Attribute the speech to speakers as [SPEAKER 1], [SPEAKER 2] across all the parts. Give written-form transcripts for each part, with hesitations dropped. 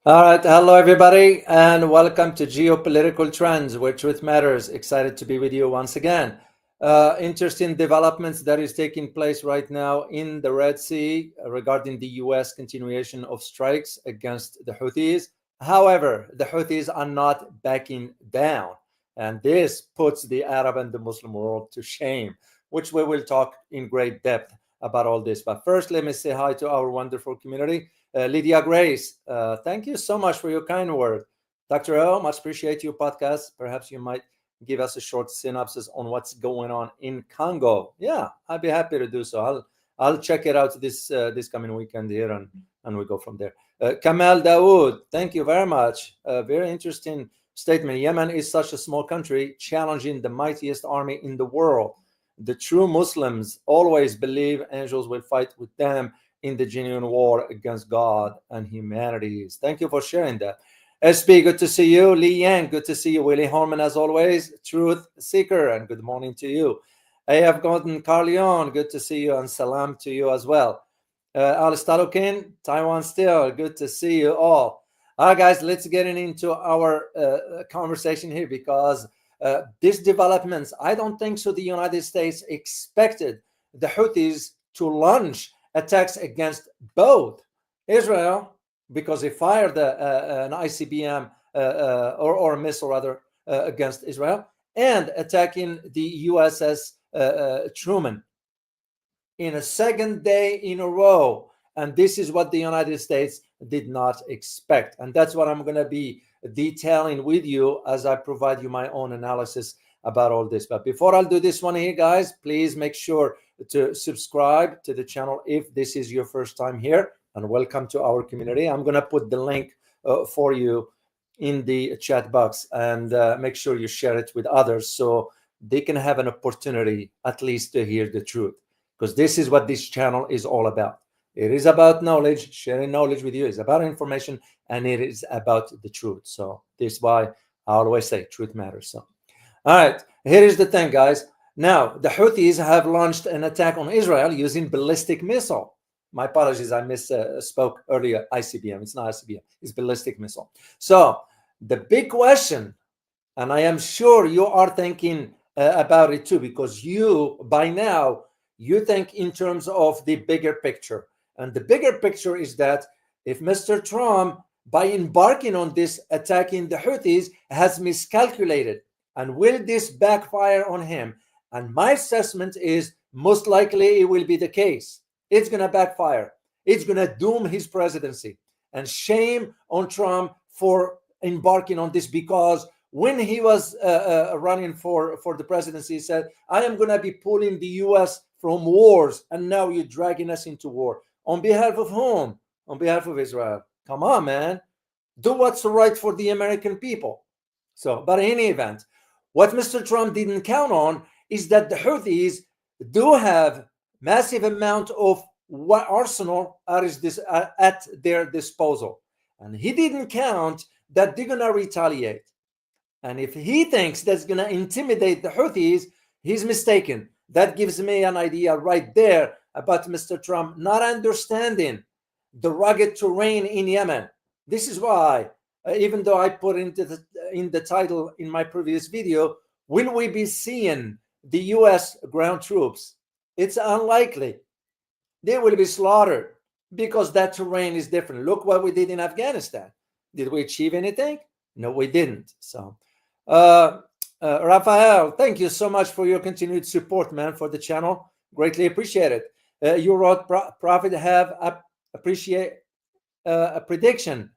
[SPEAKER 1] All right, hello everybody, and welcome to Geopolitical Trends, where truth matters. Excited to be with you once again. Interesting developments that is taking place right now in the Red Sea regarding the U.S. continuation of strikes against the Houthis. However, the Houthis are not backing down, and this puts the Arab and the Muslim world to shame, which we will talk in great depth about all this. But first, let me say hi to our wonderful community. Lydia Grace, thank you so much for your kind word. Dr. O, much appreciate your podcast. Perhaps you might give us a short synopsis on what's going on in Congo. Yeah, I'd be happy to do so. I'll check it out this coming weekend here, and we go from there. Kamal Dawood, thank you very much. Very interesting statement. Yemen is such a small country, challenging the mightiest army in the world. The true Muslims always believe angels will fight with them in the genuine war against God and humanity. Thank you for sharing that. SB, good to see you. Li Yang, good to see you. Willie Horman, as always. Truth Seeker, and good morning to you. AF Gordon Carleon, good to see you, and salam to you as well. Alistarokin, Taiwan still, good to see you all. All right, guys, let's get into our conversation here, because these developments, I don't think so the United States expected the Houthis to launch attacks against both Israel, because they fired an ICBM or a missile rather against Israel, and attacking the USS Truman in a second day in a row. And this is what the United States did not expect. And that's what I'm going to be detailing with you as I provide you my own analysis about all this. But before I'll do this one here, guys, please make sure to subscribe to the channel if this is your first time here, and welcome to our community. I'm going to put the link for you in the chat box, and make sure you share it with others so they can have an opportunity at least to hear the truth, because this is what this channel is all about. It is about knowledge. Sharing knowledge with you is about information, and it is about the truth. So this is why I always say truth matters. So all right, here is the thing, guys. Now, the Houthis have launched an attack on Israel using ballistic missile. My apologies, I misspoke earlier. ICBM, it's not ICBM, it's ballistic missile. So the big question, and I am sure you are thinking about it too, because you, by now, you think in terms of the bigger picture. And the bigger picture is that if Mr. Trump, by embarking on this attacking the Houthis, has miscalculated, and will this backfire on him? And my assessment is most likely it will be the case. It's going to backfire. It's going to doom his presidency. And shame on Trump for embarking on this, because when he was running for the presidency, he said, I am going to be pulling the U.S. from wars, and now you're dragging us into war. On behalf of whom? On behalf of Israel. Come on, man. Do what's right for the American people. So, but in any event, what Mr. Trump didn't count on is that the Houthis do have massive amount of arsenal at their disposal. And he didn't count that they're going to retaliate. And if he thinks that's going to intimidate the Houthis, he's mistaken. That gives me an idea right there about Mr. Trump not understanding the rugged terrain in Yemen. This is why, even though I put in the title in my previous video, will we be seeing the U.S. ground troops? It's unlikely. They will be slaughtered because that terrain is different. Look what we did in Afghanistan. Did we achieve anything? No, we didn't. So, Raphael, thank you so much for your continued support, man, for the channel. Greatly appreciate it. You wrote, Prophet have appreciate a prediction.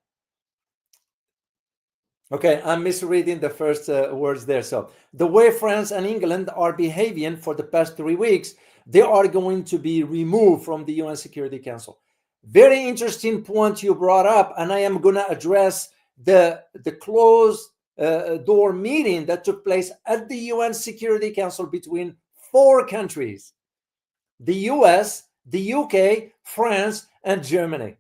[SPEAKER 1] Okay, I'm misreading the first words there. So the way France and England are behaving for the past 3 weeks, they are going to be removed from the UN Security Council. Very interesting point you brought up, and I am going to address the closed door meeting that took place at the UN Security Council between 4 countries: the US, the UK, France, and Germany.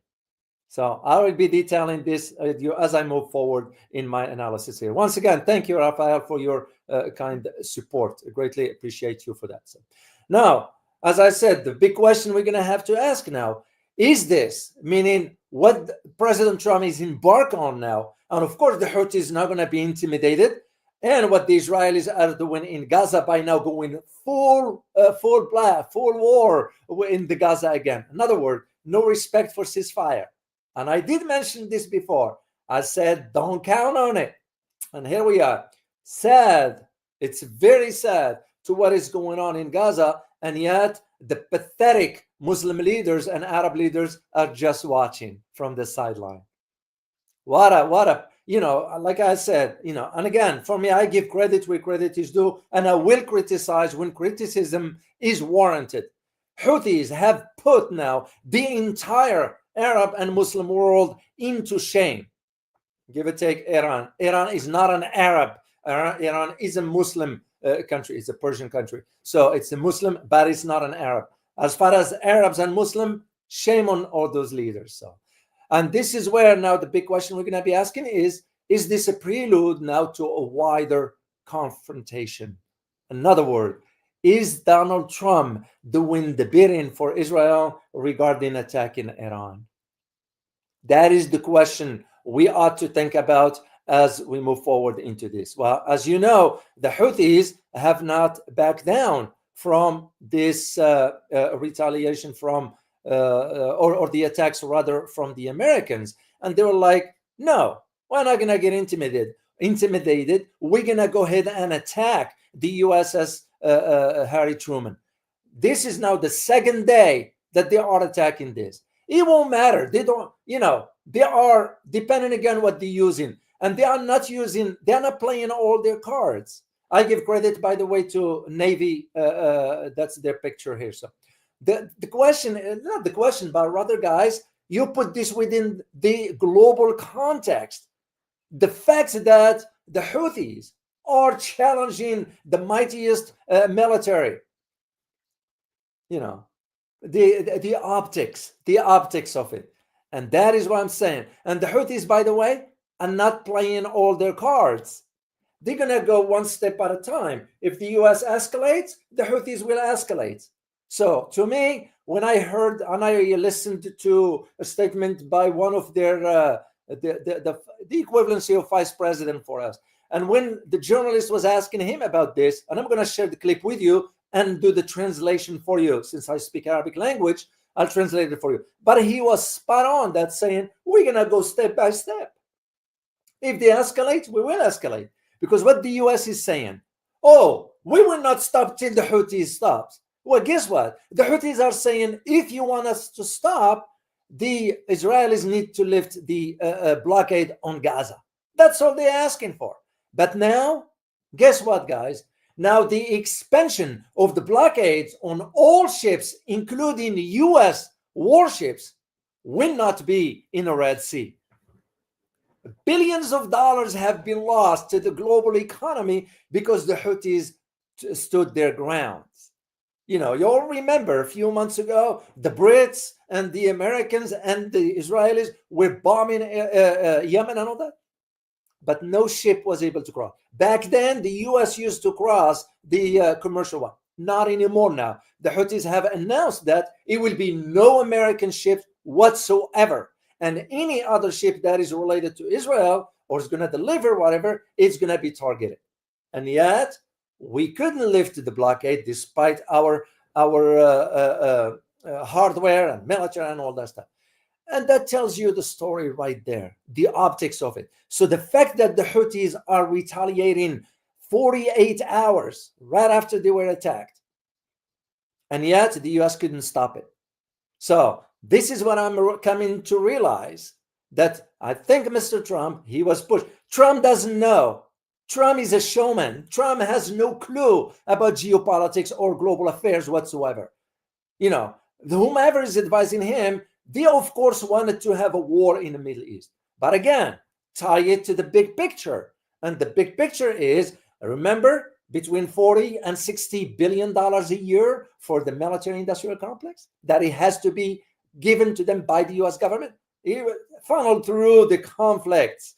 [SPEAKER 1] So I will be detailing this as I move forward in my analysis here. Once again, thank you, Raphael, for your kind support. I greatly appreciate you for that. So now, as I said, the big question we're going to have to ask now is this, meaning what President Trump is embarked on now. And of course, the Houthis is not going to be intimidated. And what the Israelis are doing in Gaza by now going full war in the Gaza again. In other words, no respect for ceasefire. And I did mention this before. I said, don't count on it. And here we are. Sad. It's very sad to what is going on in Gaza. And yet the pathetic Muslim leaders and Arab leaders are just watching from the sideline. What a, like I said, and again, for me, I give credit where credit is due, and I will criticize when criticism is warranted. Houthis have put now the entire Arab and Muslim world into shame. Give or take Iran. Iran is not an Arab. Iran is a Muslim country. It's a Persian country. So it's a Muslim, but it's not an Arab. As far as Arabs and Muslim, shame on all those leaders. So, and this is where now the big question we're going to be asking is this a prelude now to a wider confrontation? In other words, is Donald Trump doing the bidding for Israel regarding attacking Iran? That is the question we ought to think about as we move forward into this. Well, as you know, the Houthis have not backed down from this retaliation from or the attacks rather from the Americans, and they were like, no, we're not gonna get intimidated. We're gonna go ahead and attack the USS Truman. This is now the second day that they are attacking this. It won't matter. They don't, they are depending again what they're using, and they are not playing all their cards. I give credit, by the way, to Navy. That's their picture here. So the question, not the question, but rather, guys, you put this within the global context. The fact that the Houthis are challenging the mightiest military, the optics of it. And that is what I'm saying. And the Houthis, by the way, are not playing all their cards. They're going to go one step at a time. If the US escalates, the Houthis will escalate. So to me, when I heard and I listened to a statement by one of their, the equivalency of vice president for us, and when the journalist was asking him about this, and I'm going to share the clip with you and do the translation for you, since I speak Arabic language, I'll translate it for you. But he was spot on that saying, we're going to go step by step. If they escalate, we will escalate. Because what the US is saying, oh, we will not stop till the Houthis stops. Well, guess what? The Houthis are saying, if you want us to stop, the Israelis need to lift the blockade on Gaza. That's all they're asking for. But now, guess what, guys? Now the expansion of the blockades on all ships, including US warships, will not be in the Red Sea. Billions of dollars have been lost to the global economy because the Houthis stood their grounds. You all remember a few months ago, the Brits and the Americans and the Israelis were bombing Yemen and all that. But no ship was able to cross. Back then, the US used to cross the commercial one. Not anymore now. The Houthis have announced that it will be no American ship whatsoever. And any other ship that is related to Israel or is going to deliver whatever, it's going to be targeted. And yet, we couldn't lift the blockade despite our hardware and military and all that stuff. And that tells you the story right there, the optics of it. So the fact that the Houthis are retaliating 48 hours right after they were attacked, and yet the US couldn't stop it. So this is what I'm coming to realize, that I think Mr. Trump, he was pushed. Trump doesn't know. Trump is a showman. Trump has no clue about geopolitics or global affairs whatsoever. Whomever is advising him, they, of course, wanted to have a war in the Middle East. But again, tie it to the big picture. And the big picture is, remember, between 40 and 60 billion dollars a year for the military-industrial complex, that it has to be given to them by the US government, funneled through the conflicts.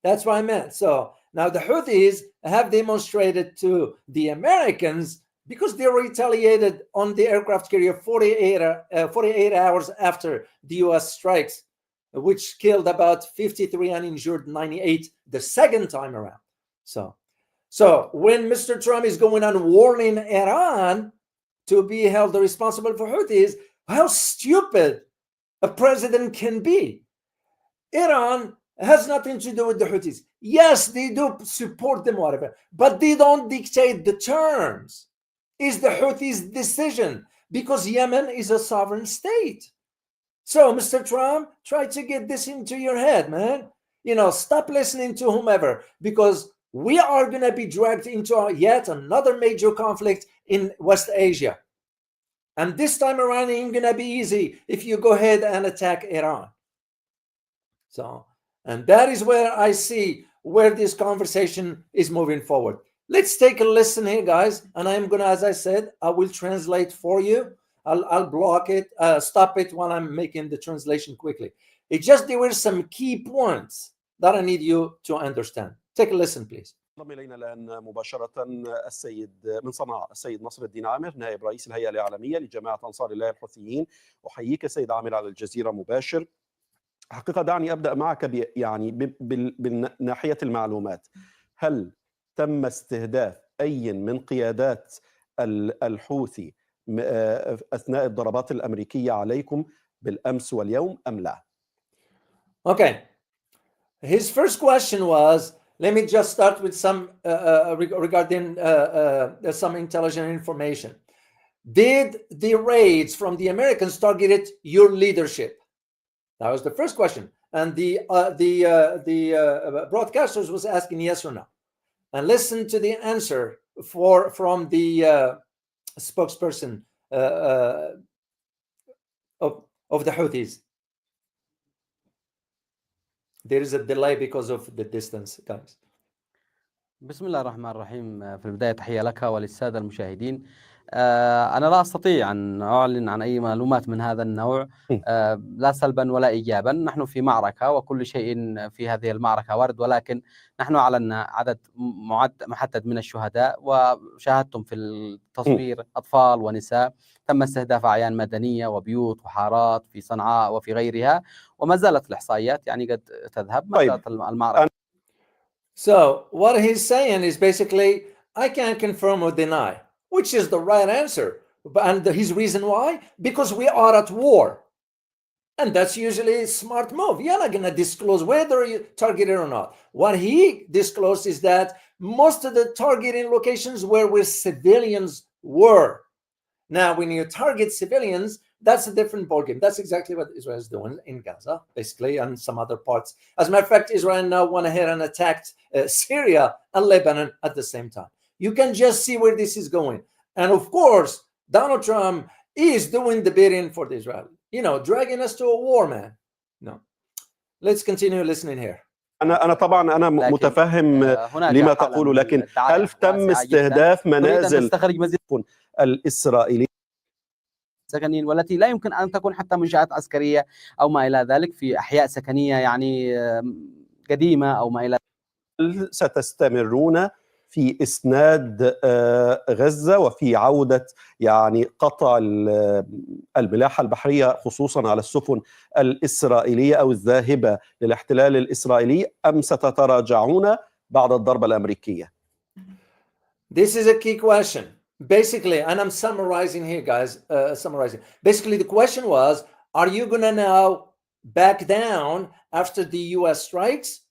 [SPEAKER 1] That's what I meant. So now the Houthis have demonstrated to the Americans, because they retaliated on the aircraft carrier 48 hours after the US strikes which killed about 53 and injured 98 the second time around. So when Mr. Trump is going on warning Iran to be held responsible for Houthis, how stupid a president can be. Iran has nothing to do with the Houthis. Yes, they do support them, whatever, but they don't dictate the terms. It's the Houthis' decision, because Yemen is a sovereign state. So, Mr. Trump, try to get this into your head, man. Stop listening to whomever, because we are going to be dragged into yet another major conflict in West Asia. And this time around, it ain't going to be easy if you go ahead and attack Iran. And that is where I see where this conversation is moving forward. Let's take a listen here, guys. And I'm going to, as I said, I will translate for you. I'll block it, stop it while I'm making the translation quickly. There were some key points that I need you to understand. Take a listen, please.
[SPEAKER 2] انضم الينا الان مباشره السيد من صنعاء السيد نصر الدين عامر نائب رئيس الهيئه الاعلاميه لجماعه انصار الله الحوثيين. احييك سيد عامر على الجزيره مباشر. حقيقه دعني ابدا معك بالناحيه المعلومات. هل تم استهداف اي من قيادات الحوثي اثناء الضربات الامريكيه عليكم بالامس واليوم ام لا؟
[SPEAKER 1] Okay. His first question was, let me just start with some regarding some intelligent information. Did the raids from the Americans targeted your leadership? That was the first question. And the broadcasters was asking yes or no. And listen to the answer from the spokesperson of the Houthis. There is a delay because of the distance, guys.
[SPEAKER 3] بسم الله الرحمن الرحيم. في البداية تحية لك وللسادة المشاهدين. أنا لا أستطيع أن أعلن عن أي معلومات من هذا النوع لا سلبا ولا إيجابا. نحن في معركة وكل شيء في هذه المعركة وارد، ولكن نحن أعلنا عدد محدد من الشهداء، وشاهدتم في التصوير أطفال ونساء. تم استهداف أعيان مدنية وبيوت وحارات في صنعاء وفي غيرها، وما زالت الإحصائيات قد تذهب. ما زالت المعركة.
[SPEAKER 1] So what he's saying is basically, I can't confirm or deny, which is the right answer. And his reason why? Because we are at war. And that's usually a smart move. You're not going to disclose whether you targeted or not. What he disclosed is that most of the targeting locations were where civilians were. Now, when you target civilians, that's a different ballgame. That's exactly what Israel is doing in Gaza, basically, and some other parts. As a matter of fact, Israel now went ahead and attacked Syria and Lebanon at the same time. You can just see where this is going. And of course, Donald Trump is doing the bidding for the Israel, dragging us to a war, man. No. Let's continue listening here.
[SPEAKER 2] أنا طبعا أنا متفهم لما تقول، لكن هل تم استهداف منازل الإسرائيلية
[SPEAKER 3] سكنين والتي لا يمكن أن تكون حتى منشآت عسكرية أو ما إلى ذلك، في أحياء سكنية قديمة أو ما إلى
[SPEAKER 2] ذلك؟ ستستمرون في إسناد غزة وفي عودة قطع الملاحة البحرية خصوصا على السفن الإسرائيلية أو الذاهبة للاحتلال الإسرائيلي، أم ستتراجعون بعد الضربة الأمريكية؟
[SPEAKER 1] This is a key question. Basically, and I'm summarizing here, guys, Basically, the question was, are you going to now back down after the U.S. strikes,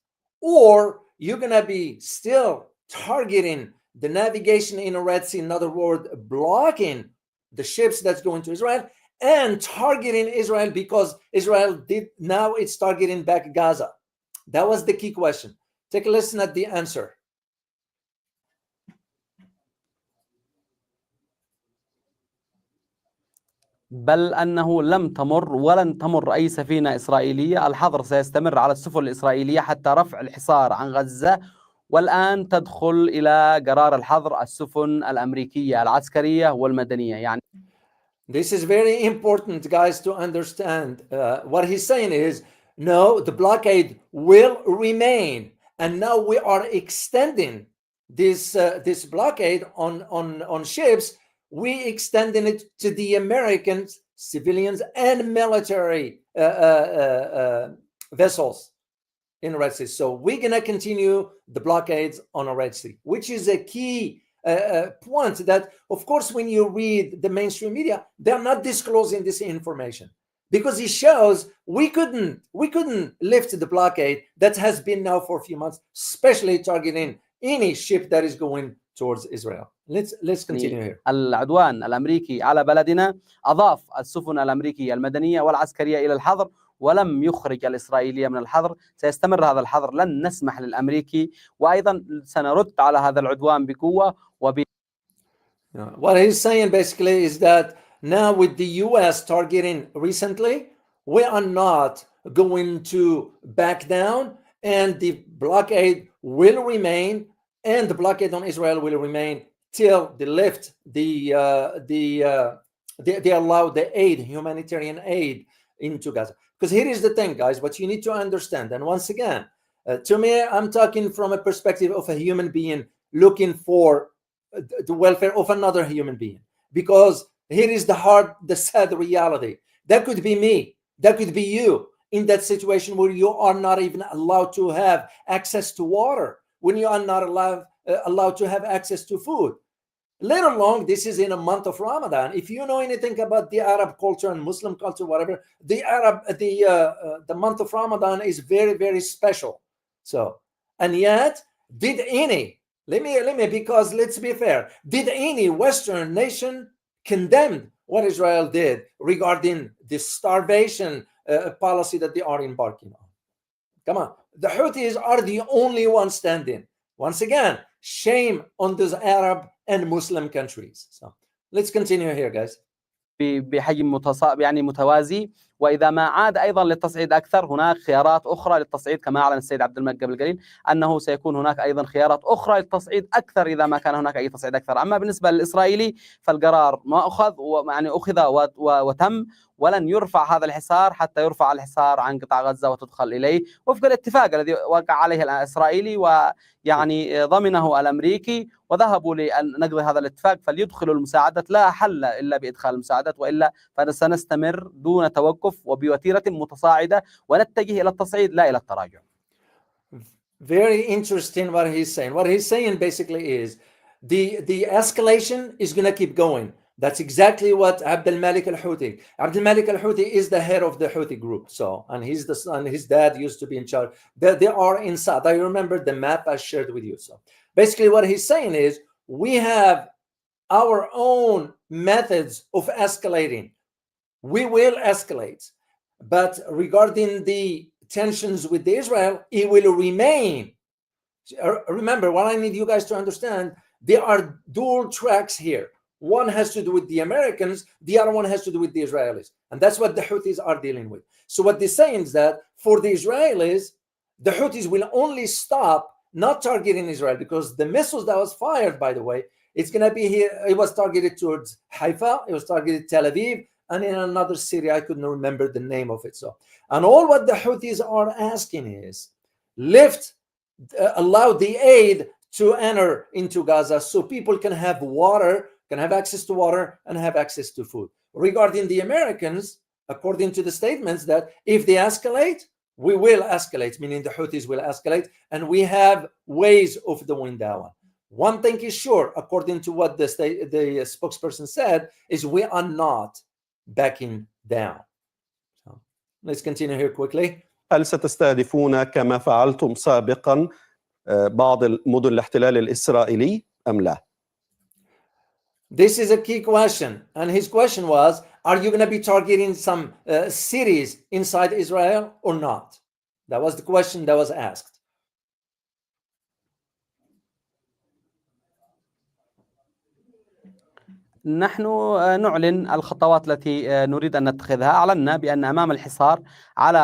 [SPEAKER 1] or you're going to be still targeting the navigation in the Red Sea, in other words, blocking the ships that's going to Israel, and targeting Israel because Israel now it's targeting back Gaza? That was the key question. Take a listen at the answer.
[SPEAKER 3] بل أنه لم تمر ولن تمر أي سفينة إسرائيلية. الحظر سيستمر على السفن الإسرائيلية حتى رفع الحصار عن غزة، والآن تدخل إلى قرار الحظر السفن الأمريكية العسكرية والمدنية.
[SPEAKER 1] This is very important, guys, to understand. What he's saying is, no, the blockade will remain, and now we are extending this blockade on ships. We extending it to the Americans, civilians, and military vessels in the Red Sea. So we're going to continue the blockades on the Red Sea, which is a key point that, of course, when you read the mainstream media, they're not disclosing this information because it shows we couldn't lift the blockade that has been now for a few months, especially targeting any ship that is going towards Israel. Let's continue here.
[SPEAKER 3] العدوان الأمريكي على بلدنا أضاف السفن الأمريكية المدنية والعسكرية إلى الحظر ولم يخرج الإسرائيلية من الحظر. سيستمر هذا الحظر، لن نسمح للأمريكي، وأيضا سنرد على هذا العدوان بقوة
[SPEAKER 1] What he's saying basically is that now with the US targeting recently, we are not going to back down, and the blockade will remain, and the blockade on Israel will remain till they lift they allow the aid, humanitarian aid into Gaza. Because here is the thing, guys, what you need to understand, and once again, to me, I'm talking from a perspective of a human being looking for the welfare of another human being, because here is the sad reality. That could be me, that could be you, in that situation where you are not even allowed to have access to water, when you are not allowed to have access to food, let alone this is in a month of Ramadan. If you know anything about the Arab culture and Muslim culture, whatever, the month of Ramadan is very, very special. So, and yet, did any, let me, because let's be fair, did any Western nation condemn what Israel did regarding the starvation policy that they are embarking on? Come on, the Houthis are the only ones standing. Once again, shame on those Arab and Muslim countries. So let's continue here, guys.
[SPEAKER 3] بحجم يعني متوازي، وإذا ما عاد أيضا للتصعيد أكثر هناك خيارات أخرى للتصعيد، كما أعلن السيد عبد الملك قبل قليل أنه سيكون هناك أيضا خيارات أخرى للتصعيد أكثر إذا ما كان هناك أي تصعيد أكثر. أما بالنسبة للإسرائيلي فالقرار ما أخذ، يعني أخذ وتم، ولن يرفع هذا الحصار حتى يرفع الحصار عن قطاع غزة وتدخل إليه وفق الاتفاق الذي وقع عليه الإسرائيلي ويعني ضمنه الأمريكي، وذهبوا لنقضي هذا الاتفاق. فليدخلوا المساعدات، لا حل إلا بإدخال المساعدات، وإلا فسنستمر دون توقف وبوتيرة متصاعدة ونتجه إلى التصعيد لا إلى التراجع.
[SPEAKER 1] Very interesting what he's saying. What he's saying basically is the escalation is going to keep going. That's exactly what Abd al-Malik al-Houthi. Abd al-Malik al-Houthi is the head of the Houthi group. So, and he's the son, his dad used to be in charge. They are inside. I remember the map I shared with you. So basically what he's saying is we have our own methods of escalating. We will escalate. But regarding the tensions with Israel, it will remain. Remember, what I need you guys to understand, there are dual tracks here. One has to do with the Americans, the other one has to do with the Israelis. And that's what the Houthis are dealing with. So what they're saying is that for the Israelis, the Houthis will only stop not targeting Israel, because the missiles that was fired, by the way, it's going to be here. It was targeted towards Haifa, it was targeted Tel Aviv, and in another city, I couldn't remember the name of it. So, and all what the Houthis are asking is allow the aid to enter into Gaza so people can have water, can have access to water and have access to food. Regarding the Americans, according to the statements, that if they escalate, we will escalate, meaning the Houthis will escalate, and we have ways of doing that one. One thing is sure, according to what the spokesperson said, is we are not backing down. So let's continue here quickly.
[SPEAKER 2] هل ستستهدفون كما فعلتم سابقا بعض مدن الاحتلال الإسرائيلي أم لا؟
[SPEAKER 1] This is a key question, and his question was, are you going to be targeting some cities inside Israel or not? That was the question that was asked.
[SPEAKER 3] نحن نعلن الخطوات التي نريد أن نتخذها. أعلنا بأن أمام الحصار على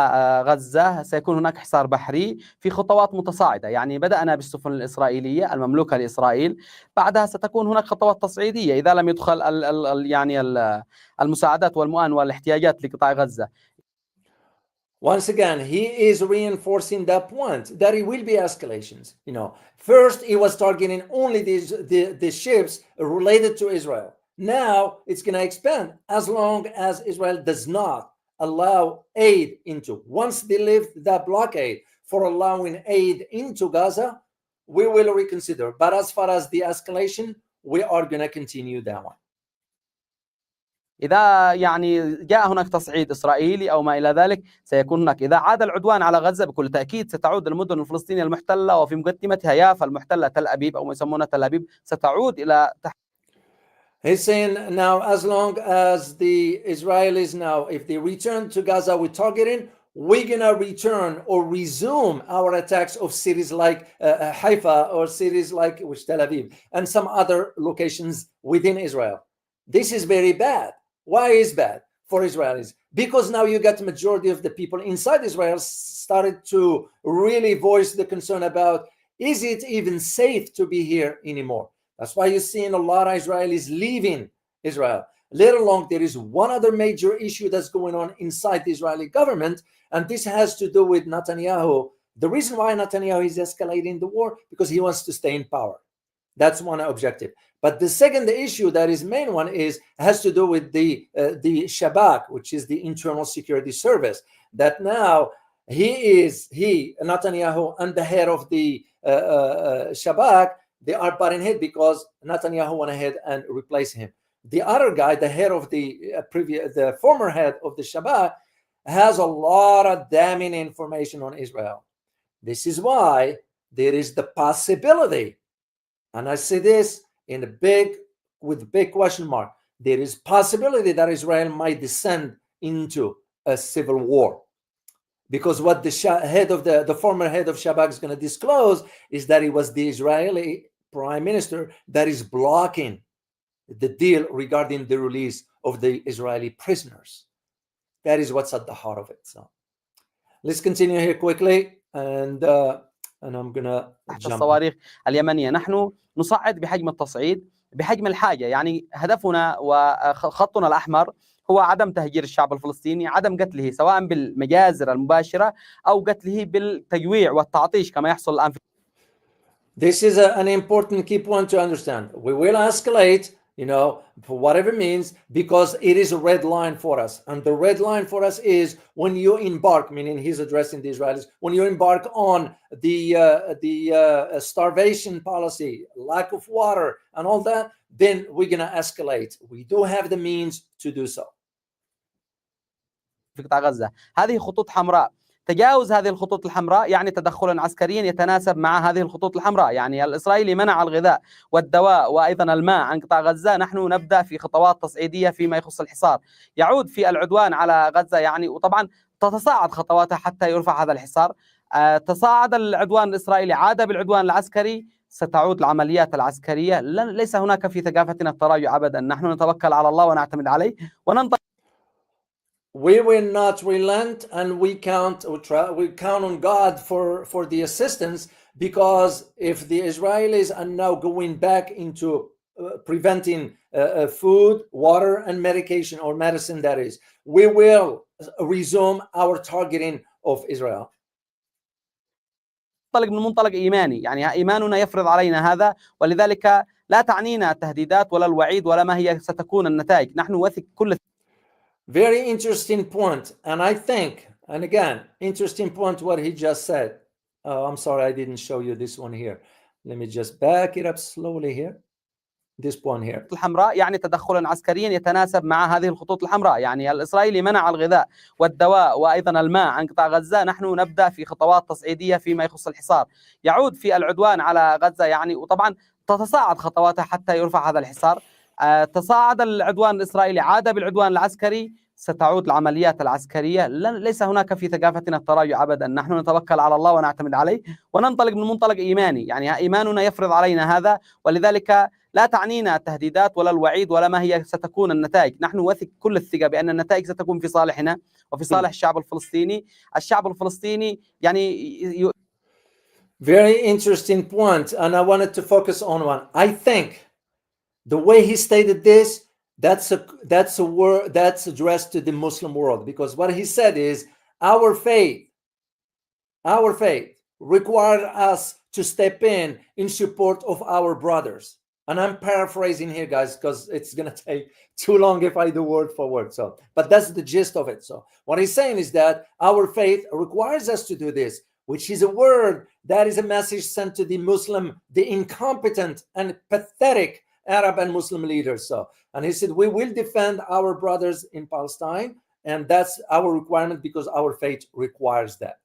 [SPEAKER 3] غزة سيكون هناك حصار بحري في خطوات متصاعدة، يعني بدأنا بالسفن الإسرائيلية المملوكة لإسرائيل، بعدها ستكون هناك خطوات تصعيدية إذا لم يدخل يعني المساعدات والمؤن والاحتياجات لقطاع غزة.
[SPEAKER 1] Once again, he is reinforcing that point that it will be escalations. First he was targeting only the ships related to Israel. Now it's going to expand as long as Israel does not allow aid into. Once they lift that blockade for allowing aid into Gaza, we will reconsider. But as far as the escalation, we are going to continue that one.
[SPEAKER 3] إذا يعني جاء هناك تصعيد إسرائيلي أو ما إلى ذلك سيكون هناك. إذا عاد العدوان على غزة بكل تأكيد ستعود المدن الفلسطينية المحتلة وفي مقدمتها يافا المحتلة تل أبيب أو ما يسمونها تل أبيب ستعود إلى
[SPEAKER 1] He's saying now, as long as the Israelis now, if they return to Gaza with targeting, we're going to return or resume our attacks of cities like Haifa or cities like Tel Aviv and some other locations within Israel. This is very bad. Why is bad for Israelis? Because now you got the majority of the people inside Israel started to really voice the concern about, is it even safe to be here anymore? That's why you're seeing a lot of Israelis leaving Israel. Let alone there is one other major issue that's going on inside the Israeli government, and this has to do with Netanyahu. The reason why Netanyahu is escalating the war, because he wants to stay in power. That's one objective. But the second issue, that is main one, has to do with the Shabak, which is the Internal Security Service. That now Netanyahu and the head of the Shabak, they are butting head because Netanyahu went ahead and replaced him. The other guy, the head of the former head of the Shabak, has a lot of damning information on Israel. This is why there is the possibility, and I say this with a big question mark, there is possibility that Israel might descend into a civil war. Because what the former head of Shabak is going to disclose is that it was the Israeli prime minister that is blocking the deal regarding the release of the Israeli prisoners. That is what's at the heart of it. So let's continue here quickly, and I'm gonna
[SPEAKER 3] تحت الصواريخ اليمنية. نحن نصعد بحجم التصعيد بحجم الحاجة. يعني هدفنا وخطنا الأحمر هو عدم تهجير الشعب الفلسطيني، عدم قتله سواء بالمجازر المباشرة أو قتله بالتجويع والتعطيش كما يحصل الآن.
[SPEAKER 1] This is an important key point to understand. We will escalate, for whatever means, because it is a red line for us. And the red line for us is when you embark, meaning he's addressing the Israelis, when you embark on the starvation policy, lack of water, and all that, then we're going to escalate. We do have the means to do so.
[SPEAKER 3] في قطاع غزة هذه خطوط حمراء. تجاوز هذه الخطوط الحمراء يعني تدخلا عسكريا يتناسب مع هذه الخطوط الحمراء. يعني الإسرائيلي منع الغذاء والدواء وأيضا الماء عن قطاع غزة، نحن نبدأ في خطوات تصعيدية فيما يخص الحصار. يعود في العدوان على غزة يعني، وطبعا تتصاعد خطواتها حتى يرفع هذا الحصار. تصاعد العدوان الإسرائيلي، عاد بالعدوان العسكري، ستعود العمليات العسكرية. ليس هناك في ثقافتنا التراجع أبدا. نحن نتوكل على الله ونعتمد عليه وننطلق.
[SPEAKER 1] We will not relent, and we count on God for the assistance, because if the Israelis are now going back into preventing food, water, and medication or medicine, that is, we will resume our targeting of Israel.
[SPEAKER 3] ننطلق من منطلق إيماني، يعني إيماننا يفرض علينا هذا، ولذلك لا تعنينا التهديدات ولا الوعيد ولا ما هي ستكون النتائج. نحن نوثق كل.
[SPEAKER 1] Very interesting point, and I think, and again, interesting point what he just said. Oh, I'm sorry, I didn't show you this one here. Let me just back it up slowly here. This point here.
[SPEAKER 3] الحمراء يعني تدخلا عسكريا يتناسب مع هذه الخطوط الحمراء. يعني الإسرائيلي منع الغذاء والدواء وأيضا الماء عن قطاع غزة، نحن نبدأ في خطوات تصعيدية فيما يخص الحصار. يعود في العدوان على غزة يعني، وطبعا تتصاعد خطواتها حتى يرفع هذا الحصار. تصاعد العدوان الإسرائيلي، عاد بالعدوان العسكري، ستعود العمليات العسكرية. ليس هناك في ثقافتنا التراجع أبدا. نحن نتوكل على الله ونعتمد عليه وننطلق من منطلق إيماني، يعني إيماننا يفرض علينا هذا، ولذلك لا تعنينا التهديدات ولا الوعيد ولا ما هي ستكون النتائج. نحن نوثق كل الثقة بأن النتائج ستكون في صالحنا وفي صالح الشعب الفلسطيني. الشعب الفلسطيني يعني
[SPEAKER 1] Very interesting point, and I wanted to focus on one. I think the way he stated this, that's a word that's addressed to the Muslim world, because what he said is our faith required us to step in support of our brothers. And I'm paraphrasing here, guys, because it's going to take too long if I do word for word. So, but that's the gist of it. So what he's saying is that our faith requires us to do this, which is a word that is a message sent to the Muslim, the incompetent and pathetic Arab and Muslim leaders. So, and he said, we will defend our brothers in Palestine, and that's our requirement because our faith requires that.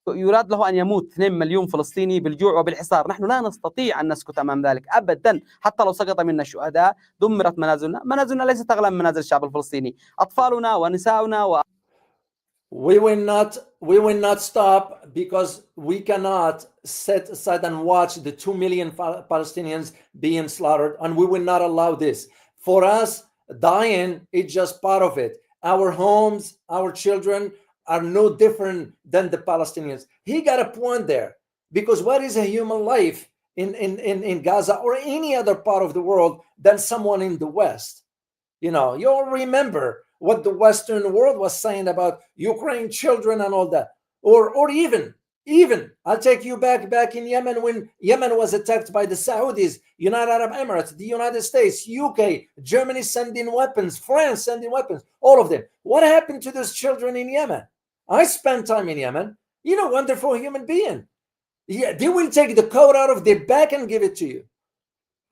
[SPEAKER 3] يراد له أن يموت 2 مليون فلسطيني بالجوع وبالحصار. نحن لا نستطيع أن نسكت أمام ذلك أبدا، حتى لو سقط منا الشهداء، دمرت منازلنا ليست أغلى من منازل الشعب الفلسطيني، أطفالنا ونساؤنا
[SPEAKER 1] We will not stop because we cannot sit aside and watch the 2 million Palestinians being slaughtered, and we will not allow this. For us, dying is just part of it. Our homes, our children are no different than the Palestinians. He got a point there, because what is a human life in Gaza or any other part of the world than someone in the West? You know, you all remember what the Western world was saying about Ukraine children and all that. Or even, I'll take you back in Yemen, when Yemen was attacked by the Saudis, United Arab Emirates, the United States, UK, Germany sending weapons, France sending weapons, all of them. What happened to those children in Yemen? I spent time in Yemen. You know, wonderful human being. Yeah, they will take the coat out of their back and give it to you.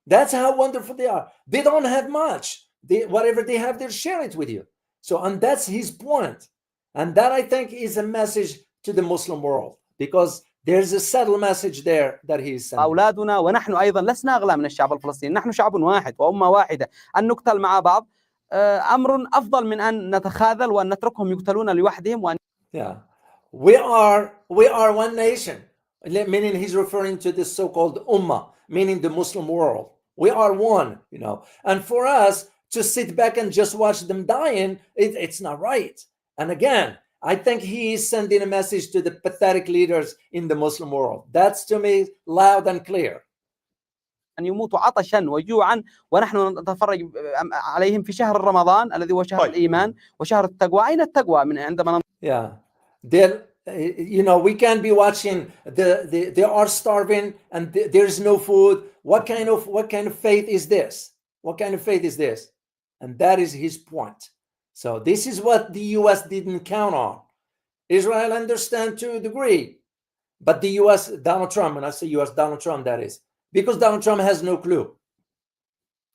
[SPEAKER 1] That's how wonderful they are. They don't have much. Whatever they have, they'll share it with you. So, and that's his point. And that, I think, is a message to the Muslim world, because there's a subtle message there that he is sending.
[SPEAKER 3] أولادنا ونحن أيضا لسنا أغلى من الشعب الفلسطيني، نحن شعب واحد وأمة واحدة. أن نقتل مع بعض أمر أفضل من أن نتخاذل وأن نتركهم يقتلون لوحدهم.
[SPEAKER 1] Yeah, we are one nation, meaning he's referring to this so-called ummah, meaning the Muslim world. We are one, you know, and for us to sit back and just watch them dying, it's not right. And again, I think he is sending a message to the pathetic leaders in the Muslim world. That's, to me, loud and clear.
[SPEAKER 3] أن يموتوا عطشا وجوعا ونحن نتفرج عليهم في شهر رمضان الذي هو شهر الإيمان وشهر التقوى. أين التقوى من عندما
[SPEAKER 1] Yeah, you know, we can be watching they are starving and there's no food. What kind of faith is this? What kind of faith is this? And that is his point. So this is what the US didn't count on. Israel understand to a degree, but the US, Donald Trump, and I say US, Donald Trump, that is, because Donald Trump has no clue.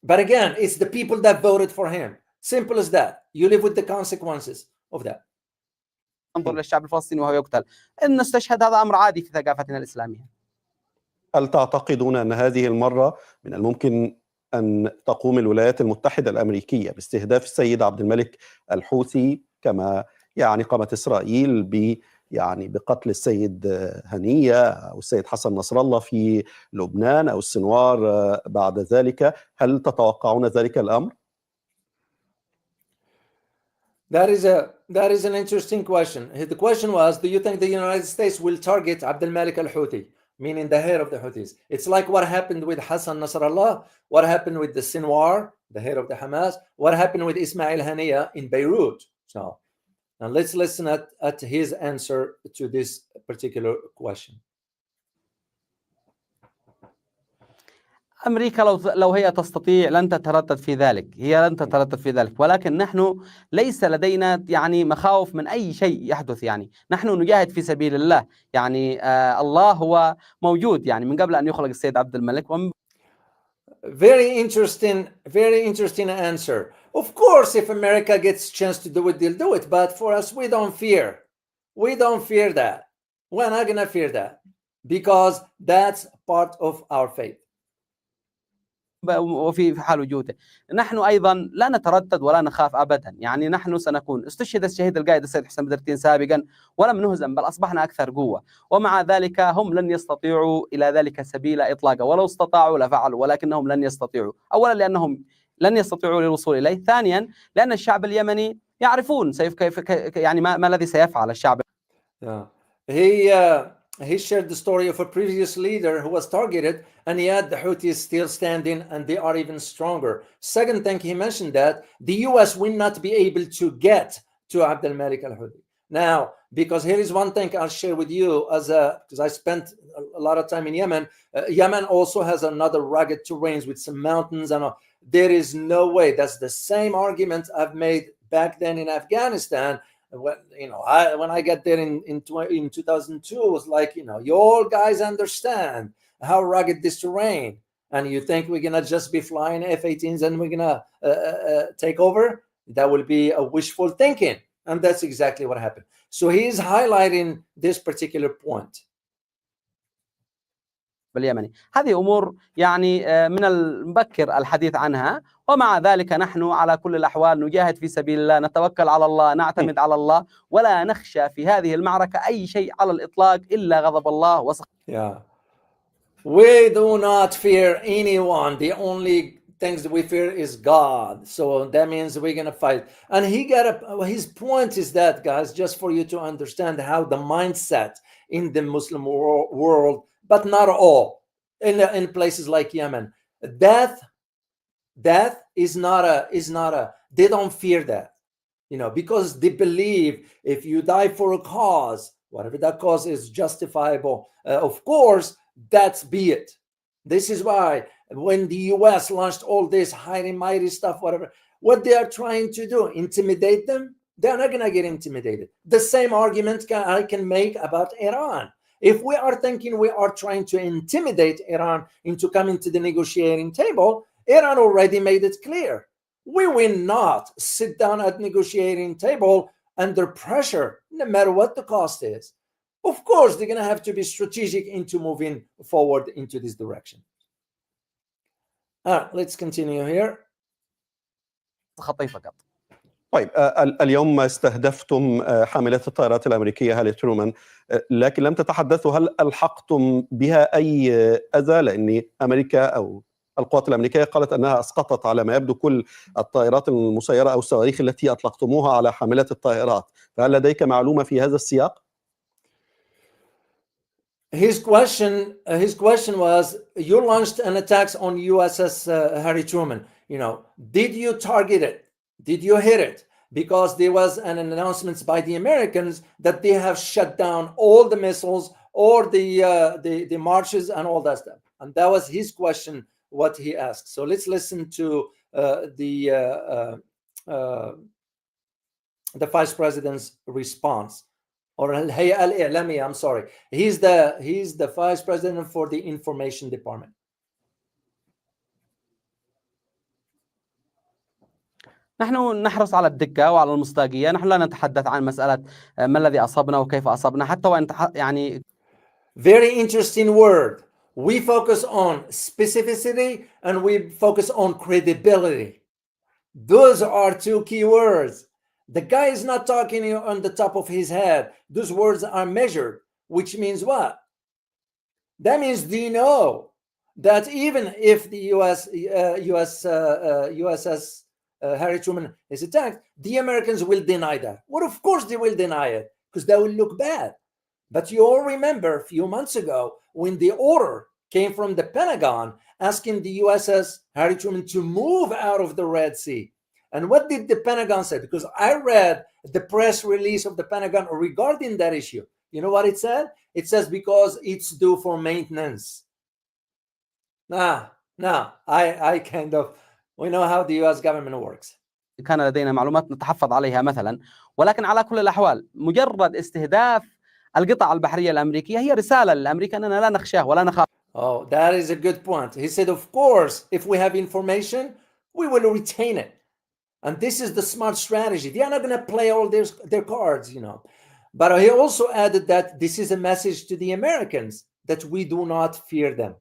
[SPEAKER 1] But again, it's the people that voted for him. Simple as that. You live with the consequences of that.
[SPEAKER 3] انظر للشعب الفلسطيني وهو يقتل. إن نستشهد هذا أمر عادي في ثقافتنا الإسلامية.
[SPEAKER 2] هل تعتقدون أن هذه المرة من الممكن أن تقوم الولايات المتحدة الأمريكية باستهداف السيد عبد الملك الحوثي كما يعني قامت إسرائيل بقتل السيد هنية أو السيد حسن نصر الله في لبنان أو السنوار بعد ذلك؟ هل تتوقعون ذلك الأمر؟
[SPEAKER 1] That is an interesting question. The question was, do you think the United States will target Abd al-Malik al-Houthi, meaning the head of the Houthis? It's like what happened with Hassan Nasrallah, what happened with the Sinwar, the head of the Hamas, what happened with Ismail Haniyeh in Beirut. So, now let's listen at his answer to this particular question.
[SPEAKER 3] أمريكا لو هي تستطيع لن تتردد في ذلك، هي لن تتردد في ذلك، ولكن نحن ليس لدينا يعني مخاوف من أي شيء يحدث. يعني نحن نجاهد في سبيل الله، يعني الله هو موجود يعني من قبل أن يخلق السيد عبد الملك.
[SPEAKER 1] Very interesting answer. Of course, if America gets a chance to do it, they'll do it. But for us, we don't fear that. We're not gonna fear that because that's part of our faith.
[SPEAKER 3] وفي حال وجوده نحن أيضا لا نتردد ولا نخاف أبدا. يعني نحن سنكون استشهد الشهيد القائد السيد حسن بدر الدين سابقا ولم نهزم، بل أصبحنا أكثر قوة، ومع ذلك هم لن يستطيعوا إلى ذلك سبيلا إطلاقا، ولو استطاعوا لفعلوا، ولكنهم لن يستطيعوا. أولا لأنهم لن يستطيعوا للوصول إليه، ثانيا لأن الشعب اليمني يعرفون يعني ما الذي سيفعل الشعب.
[SPEAKER 1] He shared the story of a previous leader who was targeted, and yet the Houthis still standing, and they are even stronger. Second thing, he mentioned that the US will not be able to get to Abd al-Malik al-Houthi. Now, Because here is one thing I'll share with you, because I spent a lot of time in Yemen. Yemen also has another rugged terrains with some mountains, and there is no way. That's the same argument I've made back then in Afghanistan. When when I got there in 2002, it was like, you all guys understand how rugged this terrain, and you think we're gonna just be flying F-18s and we're gonna take over? That will be a wishful thinking, and that's exactly what happened. So he's highlighting this particular point.
[SPEAKER 3] باليمني. هذه أمور يعني من المبكر الحديث عنها، ومع ذلك نحن على كل الأحوال نجاهد في سبيل الله، نتوكل على الله، نعتمد على الله، ولا نخشى في هذه المعركة أي شيء على الإطلاق إلا غضب الله وسخط.
[SPEAKER 1] Yeah. We do not fear anyone. The only things that we fear is God. So that means we're going to fight. And his point is that, guys, just for you to understand how the mindset in the Muslim world, but not all, in places like Yemen, death is not a, they don't fear that, because they believe if you die for a cause, whatever that cause is justifiable, of course, that's be it. This is why when the US launched all this high and mighty stuff, whatever, what they are trying to do, intimidate them, they're not going to get intimidated. The same argument I can make about Iran. If we are thinking we are trying to intimidate Iran into coming to the negotiating table, Iran already made it clear. We will not sit down at negotiating table under pressure, no matter what the cost is. Of course, they're going to have to be strategic into moving forward into this direction. All right, let's continue here.
[SPEAKER 3] خطي فقط.
[SPEAKER 2] طيب اليوم استهدفتم حاملات الطائرات الأمريكية هالة ترومان، لكن لم تتحدثوا هل ألحقتم بها أي أذى؟ لأن أمريكا أو القوات الأمريكية قالت أنها أسقطت على ما يبدو كل الطائرات المسيرة أو الصواريخ التي أطلقتموها على حاملات الطائرات، فهل لديك معلومة في هذا السياق؟
[SPEAKER 1] His question was, you launched an attack on USS Harry Truman. Did you target it? Did you hit it? Because there was an announcement by the Americans that they have shut down all the missiles or the marches and all that stuff. And that was his question, what he asked. So let's listen to the vice president's response. Or I'm sorry. He's the vice president for the information department.
[SPEAKER 3] نحن نحرص على الدقة وعلى المصداقية. نحن لا نتحدث عن مسألة ما الذي أصابنا وكيف أصابنا، حتى وإن يعني.
[SPEAKER 1] Very interesting word. We focus on specificity and we focus on credibility. Those are two key words. The guy is not talking on the top of his head. Those words are measured, which means what? That means do you know that even if the USS Harry Truman is attacked, the Americans will deny that. Well, of course they will deny it, because that will look bad. But you all remember a few months ago when the order came from the Pentagon asking the USS Harry Truman to move out of the Red Sea. And what did the Pentagon say? Because I read the press release of the Pentagon regarding that issue. You know what it said? It says because it's due for maintenance. I kind of, we know how the US government works.
[SPEAKER 3] كان لدينا معلومات نتحفظ عليها مثلا، ولكن على كل الأحوال مجرد استهداف القطع البحرية الأمريكية هي رسالة للأمريكا أننا لا نخشاه ولا نخاف.
[SPEAKER 1] Oh, that is a good point. He said, of course, if we have information, we will retain it. And this is the smart strategy. They are not going to play all their cards, But he also added that this is a message to the Americans that we do not fear them.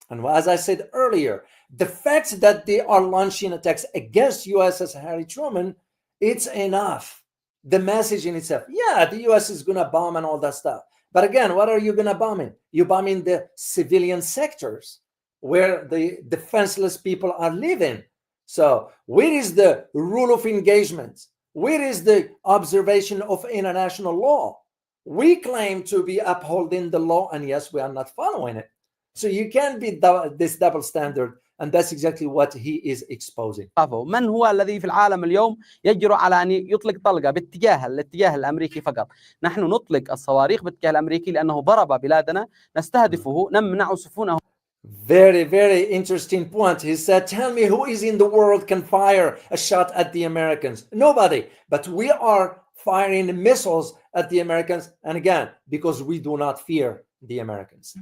[SPEAKER 1] And as I said earlier, the fact that they are launching attacks against USS Harry Truman, it's enough. The message in itself. Yeah, the US is going to bomb and all that stuff. But again, what are you going to bomb in? You bomb in the civilian sectors where the defenseless people are living. So where is the rule of engagement? Where is the observation of international law? We claim to be upholding the law, and yes, we are not following it. So you can't be this double standard And that's exactly what he is exposing.
[SPEAKER 3] من هو الذي في العالم اليوم يجرؤ على أن يطلق طلقة الاتجاه الأمريكي فقط؟ نحن نطلق الصواريخ باتجاه الأمريكي لأنه ضرب بلادنا، نستهدفه، نمنع سفنه.
[SPEAKER 1] Very, very interesting point. He said, tell me who is in the world can fire a shot at the Americans? Nobody. But we are firing missiles at the Americans. And again, because we do not fear the Americans.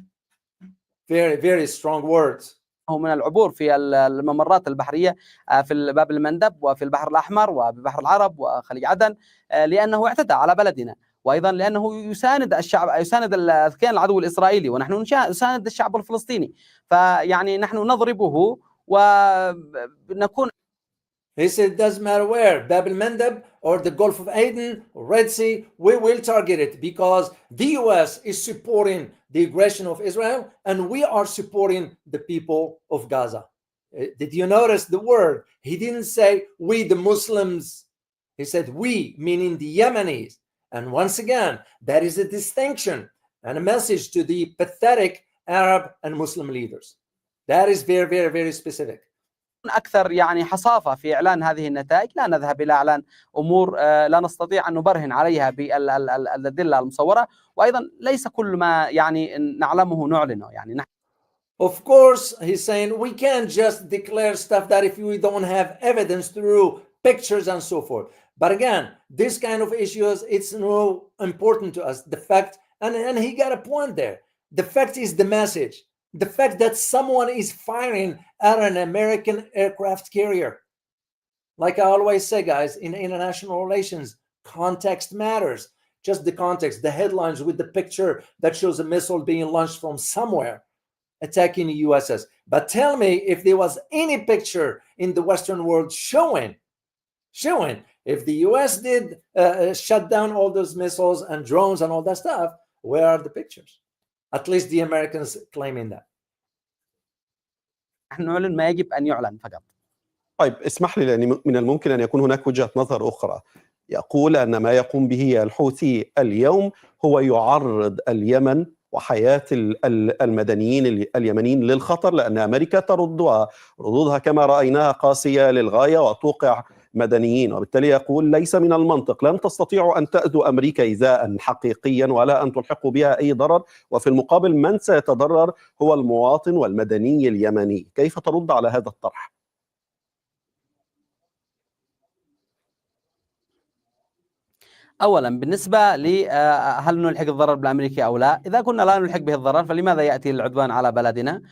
[SPEAKER 1] Very, very strong words.
[SPEAKER 3] من العبور في الممرات البحرية في باب المندب وفي البحر الأحمر وبحر العرب وخليج عدن، لأنه اعتدى على بلدنا، وأيضا لأنه يساند الشعب، يساند الكيان العدو الإسرائيلي، ونحن نساند الشعب الفلسطيني. فيعني نحن نضربه ونكون.
[SPEAKER 1] He said, it doesn't matter where, Bab el-Mandeb or the Gulf of Aden or Red Sea, we will target it because the US is supporting the aggression of Israel and we are supporting the people of Gaza. Did you notice the word? He didn't say we, the Muslims. He said we, meaning the Yemenis. And once again, that is a distinction and a message to the pathetic Arab and Muslim leaders. That is very, very, very specific.
[SPEAKER 3] أكثر يعني حصافة في إعلان هذه النتائج، لا نذهب إلى إعلان أمور لا نستطيع أن نبرهن عليها بالأدلة المصورة، وأيضا ليس كل ما يعني نعلمه نعلنه. يعني
[SPEAKER 1] Of course, he's saying we can't just declare stuff that if we don't have evidence through pictures and so forth. But again, this kind of issues, it's no important to us. The fact, and he got a point there. The fact is the message. The fact that someone is firing at an American aircraft carrier. Like I always say, guys, in international relations, context matters. Just the context, the headlines with the picture that shows a missile being launched from somewhere attacking the USS. But tell me if there was any picture in the Western world showing if the US did shut down all those missiles and drones and all that stuff, where are the pictures? At least the Americans claiming that.
[SPEAKER 3] نحن نعلن ما يجب أن يعلن فقط.
[SPEAKER 2] طيب اسمح لي، لأن من الممكن أن يكون هناك وجهة نظر أخرى. يقول أن ما يقوم به الحوثي اليوم هو يعرض اليمن وحياة المدنيين اليمنيين للخطر، لأن أمريكا ردودها كما رأيناها قاسية للغاية وتوقع مدنيين، وبالتالي يقول ليس من المنطق، لن تستطيعوا أن تأذوا أمريكا إيذاء حقيقيا ولا أن تلحقوا بها أي ضرر، وفي المقابل من سيتضرر هو المواطن والمدني اليمني. كيف ترد على هذا الطرح؟
[SPEAKER 3] أولا بالنسبة لي هل نلحق الضرر بالأمريكي أو لا؟ إذا كنا لا نلحق به الضرر فلماذا يأتي العدوان على بلدنا؟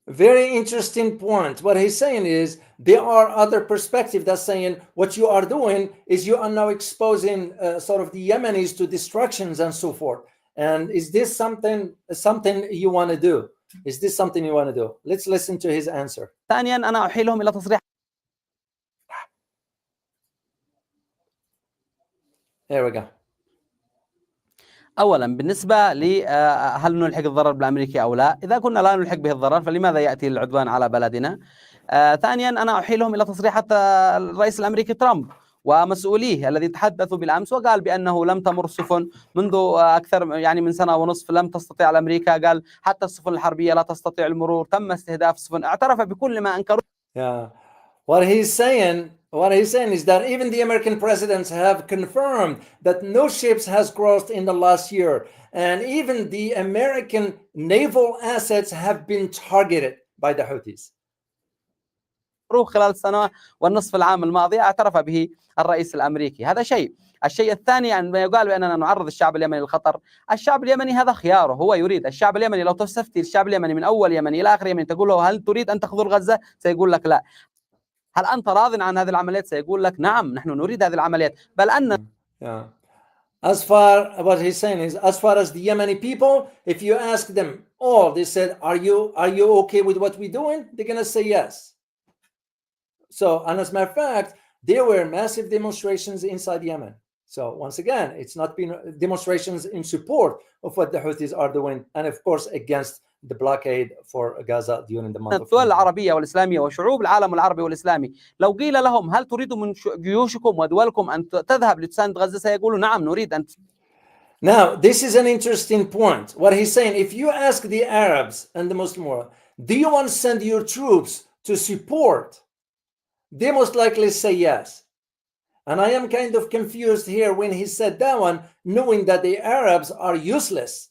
[SPEAKER 1] Very interesting point. What he's saying is there are other perspectives that's saying what you are doing is you are now exposing sort of the Yemenis to destructions and so forth. And is this something you want to do? Is this something you want to do? Let's listen to his answer.
[SPEAKER 3] ثانيا أنا أحيلهم إلى تصريح.
[SPEAKER 1] Here we go.
[SPEAKER 3] أولا بالنسبة لي هل نلحق الضرر بالأمريكي أو لا؟ إذا كنا لا نلحق به الضرر فلماذا يأتي العدوان على بلدنا؟ ثانيا أنا أحيلهم إلى تصريحات الرئيس الأمريكي ترامب ومسؤوليه الذي تحدثوا بالأمس وقال بأنه لم تمر سفن منذ أكثر يعني من سنة ونصف، لم تستطيع الأمريكا، قال حتى السفن الحربية لا تستطيع المرور، تم استهداف السفن، اعترف بكل ما أنكروا.
[SPEAKER 1] What he's saying is that even the American presidents have confirmed that no ships has crossed in the last year, and even the American naval assets have been targeted by the Houthis.
[SPEAKER 3] خلال السنة والنصف العام الماضي اعترف به الرئيس الأمريكي. هذا شيء. الشيء الثاني عندما يقال بأننا نعرض الشعب اليمني للخطر، الشعب اليمني هذا خياره، هو يريد. الشعب اليمني لو تستفتي الشعب اليمني من أول يمني إلى آخر يمني تقول له هل تريد أن تخذل غزة؟ سيقول لك لا. هل أنت راض عن هذه العمليات؟ سيقول لك نعم نحن نريد هذه العمليات، بل أن
[SPEAKER 1] As far what he's saying is, as far as the Yemeni people, if you ask them all, they said, are you okay with what we're doing? They're going to say yes. So, and as a matter of fact, there were massive demonstrations inside Yemen. So once again, it's not been demonstrations in support of what the Houthis are doing, and of course against the blockade for Gaza during the month of
[SPEAKER 3] الدول العربية والإسلامية وشعوب العالم العربي والإسلامي لو قيل لهم هل تريدوا من جيوشكم ودولكم أن تذهب لتساند غزة سيقولوا نعم نريد أن.
[SPEAKER 1] Now, this is an interesting point. What he's saying, if you ask the Arabs and the Muslim world, Do you want to send your troops to support? They most likely say yes. And I am kind of confused here when he said that one, knowing that the Arabs are useless.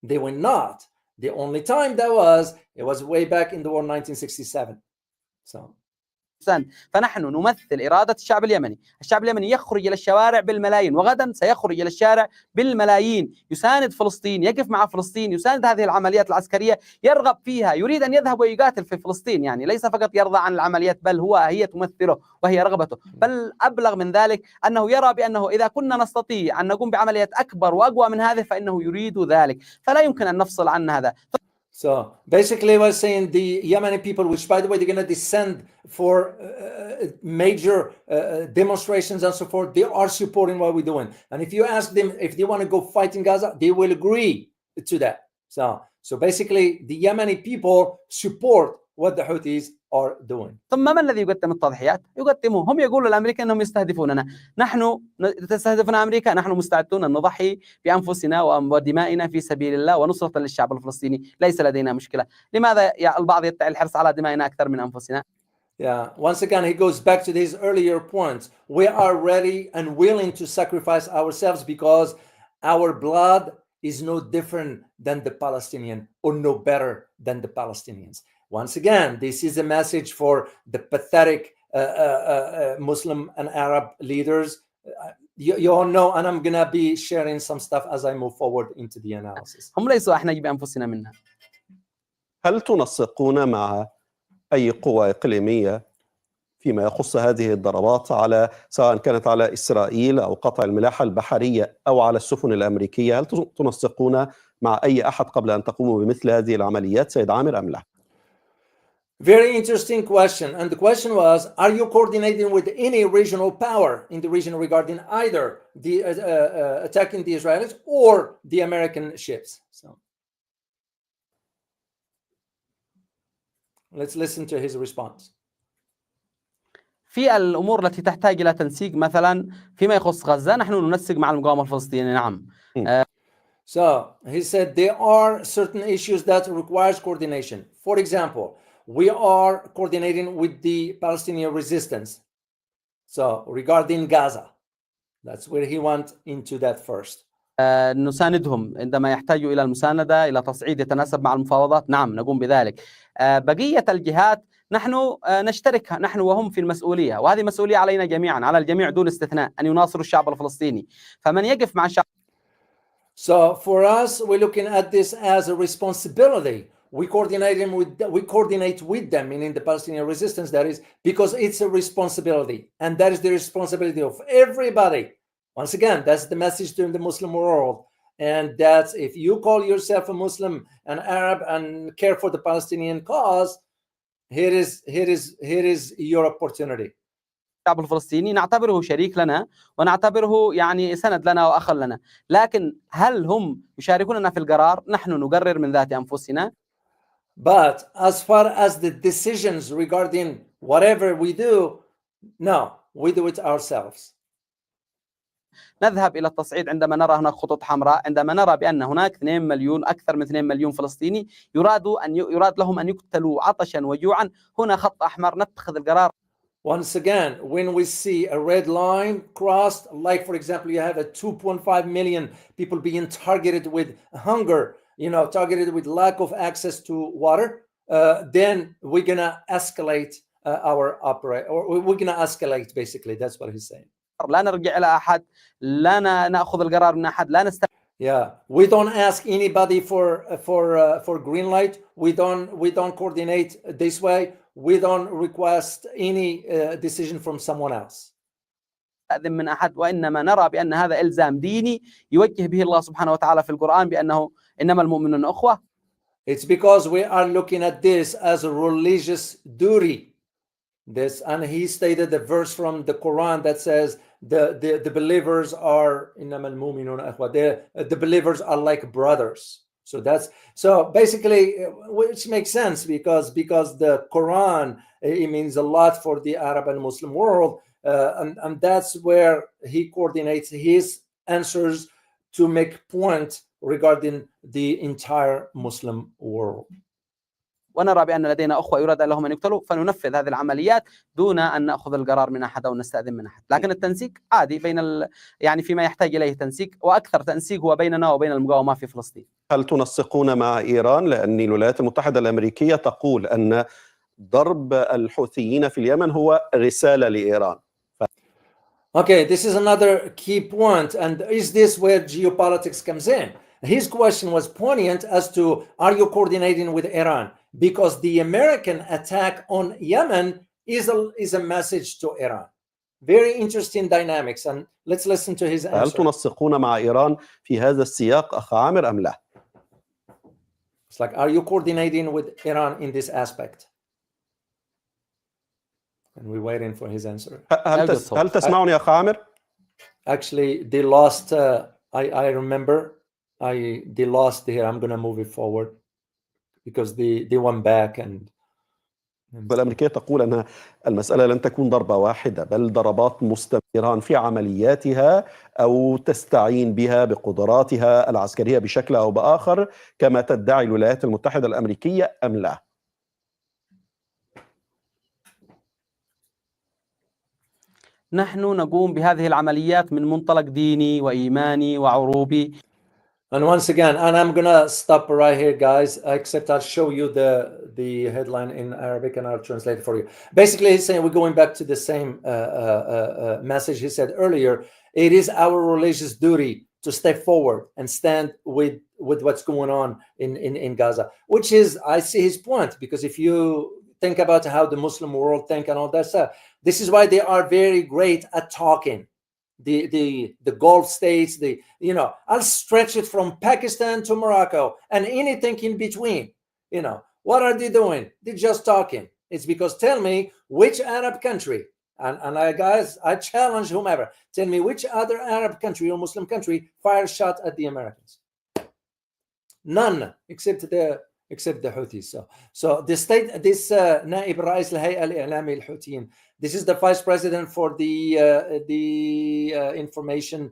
[SPEAKER 1] They were not. The only time that was, it was way back in the war 1967. So.
[SPEAKER 3] فنحن نمثل إرادة الشعب اليمني. الشعب اليمني يخرج إلى الشوارع بالملايين، وغدا سيخرج إلى الشارع بالملايين، يساند فلسطين، يقف مع فلسطين، يساند هذه العمليات العسكرية، يرغب فيها، يريد أن يذهب ويقاتل في فلسطين، يعني ليس فقط يرضى عن العمليات، بل هي تمثله وهي رغبته. بل أبلغ من ذلك أنه يرى بأنه إذا كنا نستطيع أن نقوم بعمليات أكبر وأقوى من هذه فإنه يريد ذلك، فلا يمكن أن نفصل عن هذا.
[SPEAKER 1] So basically, I was saying the Yemeni people, which by the way, they're going to descend for major demonstrations and so forth, they are supporting what we're doing. And if you ask them if they want to go fight in Gaza, they will agree to that. So basically, the Yemeni people support what the Houthis are doing.
[SPEAKER 3] ثم ما الذي يقدم التضحيات؟ يقدمون، هم يقولوا لأمريكا أنهم يستهدفوننا، نحن تستهدفنا أمريكا، نحن مستعدون أن نضحي بأنفسنا ودمائنا في سبيل الله ونصرة للشعب الفلسطيني، ليس لدينا مشكلة. لماذا البعض يدعي الحرص على دمائنا أكثر من أنفسنا؟
[SPEAKER 1] Yeah, once again, he goes back to his earlier points. We are ready and willing to sacrifice ourselves because our blood is no different than the Palestinian or no better than the Palestinians. Once again, this is a message for the pathetic Muslim and Arab leaders. You all know, and I'm going to be sharing some stuff as I move forward into the analysis.
[SPEAKER 3] هم ليسوا احنا بأنفسنا منها.
[SPEAKER 2] هل تنسقون مع أي قوى إقليمية فيما يخص هذه الضربات على سواء كانت على إسرائيل أو قطع الملاحة البحرية أو على السفن الأمريكية؟ هل تنسقون مع أي أحد قبل أن تقوموا بمثل هذه العمليات سيد عامر أم لا؟
[SPEAKER 1] Very interesting question. And the question was, are you coordinating with any regional power in the region regarding either the attacking the Israelis or the American ships? So let's listen to his response.
[SPEAKER 3] في الأمور التي تحتاج إلى تنسيق مثلا فيما يخص غزة نحن ننسق مع المقاومة الفلسطينية نعم.
[SPEAKER 1] So he said there are certain issues that requires coordination. For example, we are coordinating with the Palestinian resistance. So regarding Gaza, that's where he went into that first.
[SPEAKER 3] نساندهم عندما يحتاجوا إلى المساندة إلى تصعيد يتناسب مع المفاوضات نعم نقوم بذلك. بقية الجهات نحن نشترك نحن وهم في المسؤولية، وهذه مسؤولية علينا جميعا، على الجميع دون استثناء أن يناصروا الشعب الفلسطيني، فمن يقف مع الشعب.
[SPEAKER 1] So for us, we're looking at this as a responsibility. We coordinate with them, meaning the Palestinian resistance, that is, because it's a responsibility, and that is the responsibility of everybody. Once again, that's the message to the Muslim world, and that's if you call yourself a Muslim, an Arab, and care for the Palestinian cause, here is your opportunity.
[SPEAKER 3] الشعب الفلسطيني نعتبره شريك لنا ونعتبره يعني سند لنا وأخ لنا، لكن هل هم يشاركوننا في القرار؟ نحن نقرر من ذات أنفسنا.
[SPEAKER 1] But as far as the decisions regarding whatever we do, no, we do it ourselves.
[SPEAKER 3] نذهب إلى التصعيد عندما نرى هناك خطوط حمراء، عندما نرى بأن هناك 2 مليون أكثر من 2 مليون فلسطيني يراد لهم أن يقتلوا عطشا وجوعا، هنا خط أحمر نتخذ القرار.
[SPEAKER 1] Once again, when we see a red line crossed, like for example, you have a 2.5 million people being targeted with hunger, targeted with lack of access to water, then we're gonna escalate or we're gonna escalate. Basically, that's what he's saying.
[SPEAKER 3] لا نرجع إلى أحد، لا نأخذ القرار من أحد، لا
[SPEAKER 1] Yeah, we don't ask anybody for green light. We don't coordinate this way. We don't request any decision from someone else.
[SPEAKER 3] من أحد، وإنما نرى بأن هذا إلزام ديني يوجه به الله سبحانه وتعالى في القرآن بأنه إنما المؤمنون أخوة.
[SPEAKER 1] It's because we are looking at this as a religious duty. And he stated the verse from the Quran that says the believers are the believers are like brothers. So basically, which makes sense because the Quran, it means a lot for the Arab and Muslim world, and that's where he coordinates his answers to make point regarding the entire Muslim world.
[SPEAKER 3] ونرى بأن لدينا أخوة يراد لهم أن يقتلوا، فننفذ هذه العمليات دون أن نأخذ القرار من أحد أو نستأذن من أحد. لكن التنسيق عادي بين يعني فيما يحتاج إليه تنسيق، وأكثر تنسيق هو بيننا وبين المقاومة في فلسطين.
[SPEAKER 2] هل تنسقون مع إيران؟ لأن الولايات المتحدة الأمريكية تقول أن ضرب الحوثيين في اليمن هو رسالة لإيران.
[SPEAKER 1] Okay, this is another key point. And is this where geopolitics comes in? His question was poignant as to, are you coordinating with Iran? Because the American attack on Yemen is a message to Iran. Very interesting dynamics. And let's listen to his
[SPEAKER 2] هل
[SPEAKER 1] answer.
[SPEAKER 2] تنسقون مع إيران في هذا السياق أخ عامر أم لا؟
[SPEAKER 1] It's like, are you coordinating with Iran in this aspect? And we're waiting for his answer.
[SPEAKER 2] هل تسمعني يا أخ عامر؟
[SPEAKER 1] Actually, they lost. I remember. They lost here. I'm gonna move it forward because they went back and.
[SPEAKER 2] الأمريكية تقول أن المسألة لن تكون ضربة واحدة بل ضربات مستمرة في عملياتها أو تستعين بها بقدراتها العسكرية بشكل أو بآخر كما تدعي الولايات المتحدة الأمريكية أم لا؟
[SPEAKER 3] نحن نقوم بهذه العمليات من منطلق ديني وإيماني وعروبي.
[SPEAKER 1] And once again, and I'm gonna stop right here, guys, except I'll show you the headline in Arabic and I'll translate it for you. Basically, he's saying we're going back to the same message he said earlier. It is our religious duty to step forward and stand with what's going on in Gaza, which is, I see his point, because if you think about how the Muslim world think and all that stuff, this is why they are very great at talking. The Gulf states, I'll stretch it from Pakistan to Morocco and anything in between. What are they doing? They're just talking. It's because, tell me which Arab country, and I challenge whomever, tell me which other Arab country or Muslim country fired shot at the Americans. None, except the Houthis. So the state, this Naib Rais al-Hay'a al-I'lami al-Houthiyyin, this is the vice president for the information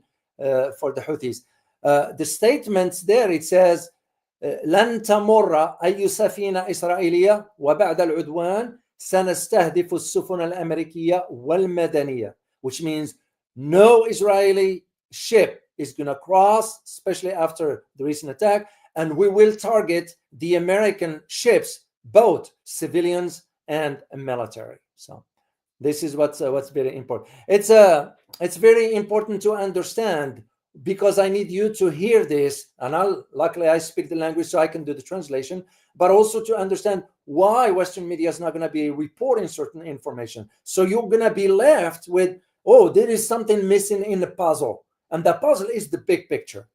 [SPEAKER 1] for the Houthis. The statements there, it says, لن تمر أي سفينة إسرائيلية وبعد العدوان سنستهدف السفن الأمريكية والمدنية, which means no Israeli ship is going to cross, especially after the recent attack, and we will target the American ships, both civilians and military. So this is what's very important. It's very important to understand, because I need you to hear this, and luckily I speak the language so I can do the translation, but also to understand why Western media is not going to be reporting certain information. So you're going to be left with, there is something missing in the puzzle, and the puzzle is the big picture.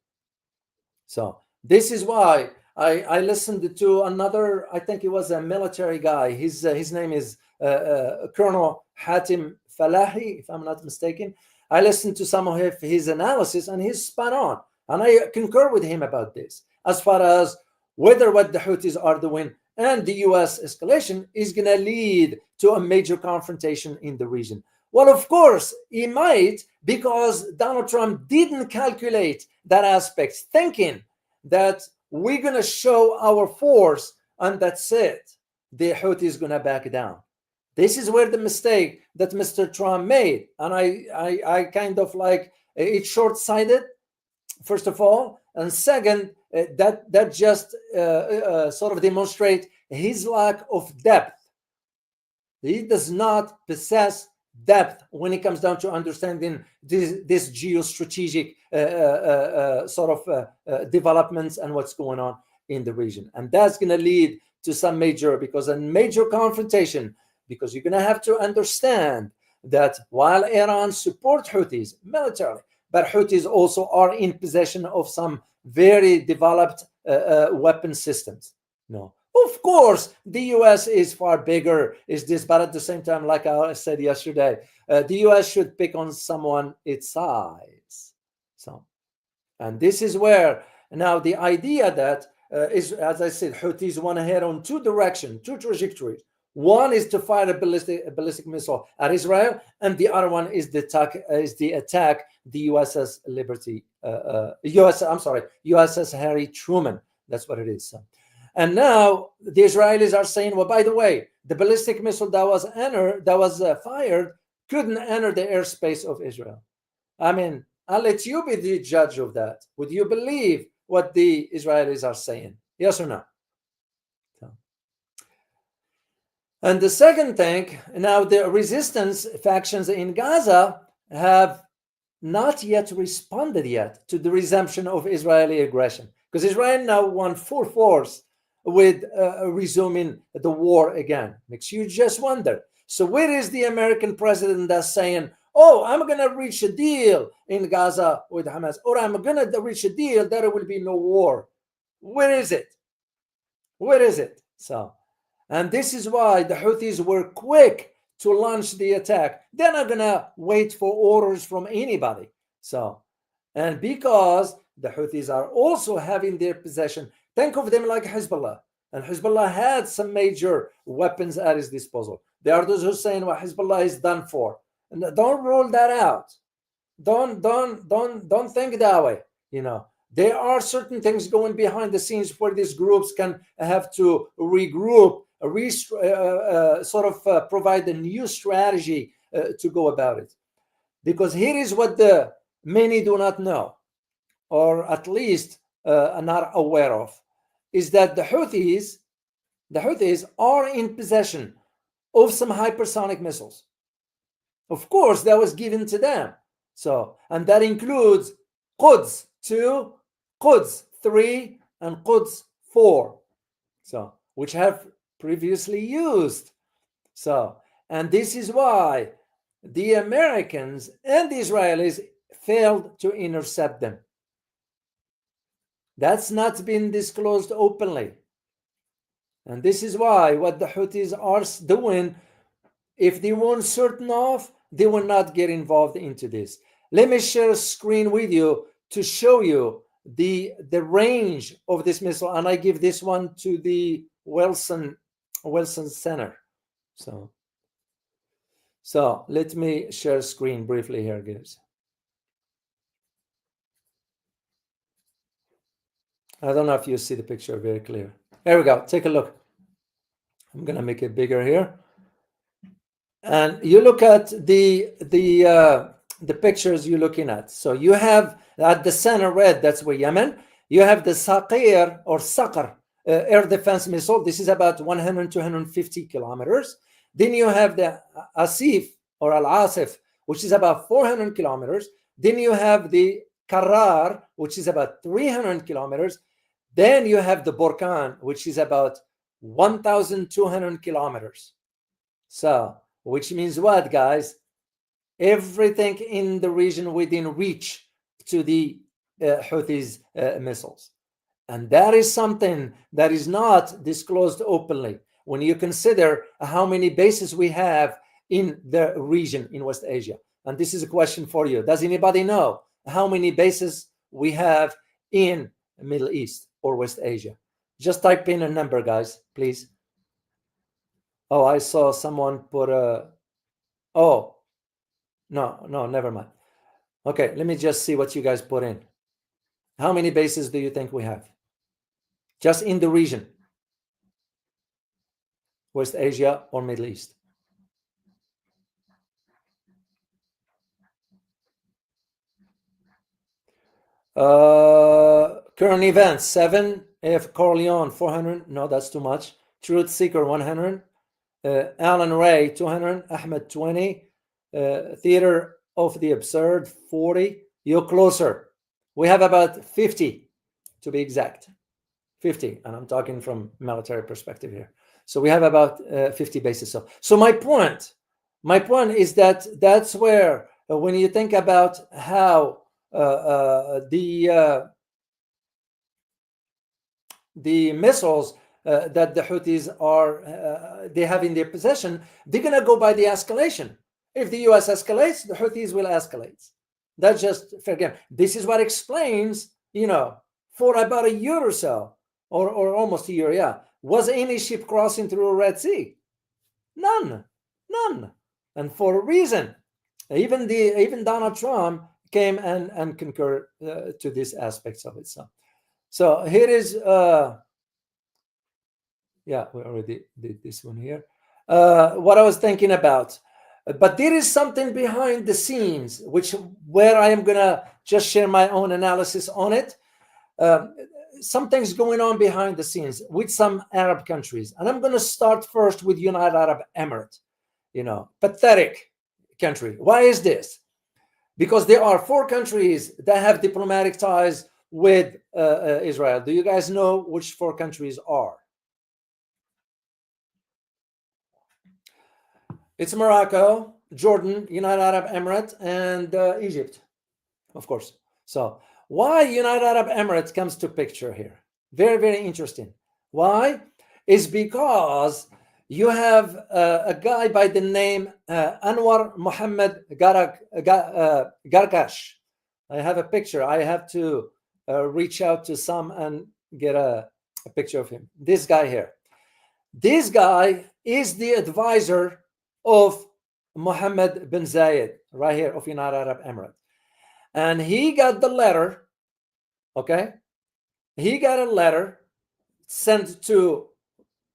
[SPEAKER 1] So this is why I listened to another, I think it was a military guy. His name is Colonel Hatim Falahi, if I'm not mistaken. I listened to some of his analysis, and he's spot on. And I concur with him about this, as far as whether what the Houthis are doing and the US escalation is going to lead to a major confrontation in the region. Well, of course, he might, because Donald Trump didn't calculate that aspect, thinking that we're going to show our force and that's it. The Houthi is going to back down. This is where the mistake that Mr. Trump made. And I kind of like, it's short-sighted, first of all. And second, that just sort of demonstrate his lack of depth. He does not possess depth when it comes down to understanding this geostrategic sort of developments and what's going on in the region. And that's going to lead to some major confrontation, because you're going to have to understand that while Iran supports Houthis militarily, but Houthis also are in possession of some very developed weapon systems. No. Of course, the US is far bigger, but at the same time, like I said yesterday, the US should pick on someone its size. And this is where now the idea that is, as I said, Houthis want to head on two trajectories. One is to fire a ballistic missile at Israel, and the other one is the attack the USS USS Harry Truman. That's what it is. And now the Israelis are saying, well, by the way, the ballistic missile that was fired couldn't enter the airspace of Israel. I mean, I'll let you be the judge of that. Would you believe what the Israelis are saying? Yes or no? And the second thing, now the resistance factions in Gaza have not yet responded yet to the resumption of Israeli aggression, because Israel now won full force with resuming the war again. Makes you just wonder. So where is the American president that's saying, oh, I'm going to reach a deal in Gaza with Hamas, or I'm going to reach a deal that there will be no war? Where is it? Where is it? So, and this is why the Houthis were quick to launch the attack. They're not going to wait for orders from anybody. So, and because the Houthis are also having their possession, think of them like Hezbollah. And Hezbollah had some major weapons at his disposal. There are those who are saying, well, Hezbollah is done for. And don't rule that out. Don't think that way. You know, there are certain things going behind the scenes where these groups can have to regroup, provide a new strategy to go about it. Because here is what the many do not know, or at least are not aware of, is that the Houthis are in possession of some hypersonic missiles. Of course, that was given to them. So, and that includes Quds 2, Quds 3, and Quds 4. So, which have previously used. So, and this is why the Americans and the Israelis failed to intercept them. That's not been disclosed openly. And this is why what the Houthis are doing, if they weren't certain of, they will not get involved into this. Let me share a screen with you to show you the range of this missile. And I give this one to the Wilson Center. So let me share a screen briefly here, guys. I don't know if you see the picture very clear. There we go. Take a look. I'm going to make it bigger here. And you look at the pictures you're looking at. So you have at the center red, that's where Yemen. You have the Saqir or Saqr air defense missile. This is about 100, 250 kilometers. Then you have the Asif or Al-Asif, which is about 400 kilometers. Then you have the Karrar, which is about 300 kilometers. Then you have the Burkan, which is about 1,200 kilometers. So, which means what, guys? Everything in the region within reach to the Houthis missiles. And that is something that is not disclosed openly when you consider how many bases we have in the region in West Asia. And this is a question for you. Does anybody know how many bases we have in the Middle East or West Asia? Just type in a number, guys, please. Oh, I saw someone put a... Oh, no, never mind. Okay, let me just see what you guys put in. How many bases do you think we have? Just in the region, West Asia or Middle East? Current events, 7. F. Corleone, 400. No, that's too much. Truth Seeker, 100. Alan Ray, 200. Ahmed, 20. Theater of the Absurd, 40. You're closer. We have about 50, to be exact. 50, and I'm talking from military perspective here. So we have about 50 bases. So my point is that that's where, when you think about how the missiles that the Houthis are they have in their possession, they're gonna go by the escalation. If the US escalates, the Houthis will escalate. That's just fair game. This is what explains, for about a year or so, or almost a year, yeah, was any ship crossing through the Red Sea? None. And for a reason. Even Donald Trump came and concurred to these aspects of it. So here is Yeah, we already did this one here. What I was thinking about. But there is something behind the scenes, where I am going to just share my own analysis on it. Something's going on behind the scenes with some Arab countries. And I'm going to start first with United Arab Emirates, pathetic country. Why is this? Because there are 4 countries that have diplomatic ties with Israel. Do you guys know which 4 countries are? It's Morocco, Jordan, United Arab Emirates, and Egypt, of course. So why United Arab Emirates comes to picture here? Very, very interesting. Why? Is because you have a guy by the name Anwar Mohammed Gargash. I have a picture. I have to reach out to some and get a picture of him. This guy here. This guy is the advisor of Mohammed bin Zayed, right here, of United Arab Emirates. And he got the letter, okay? He got a letter sent to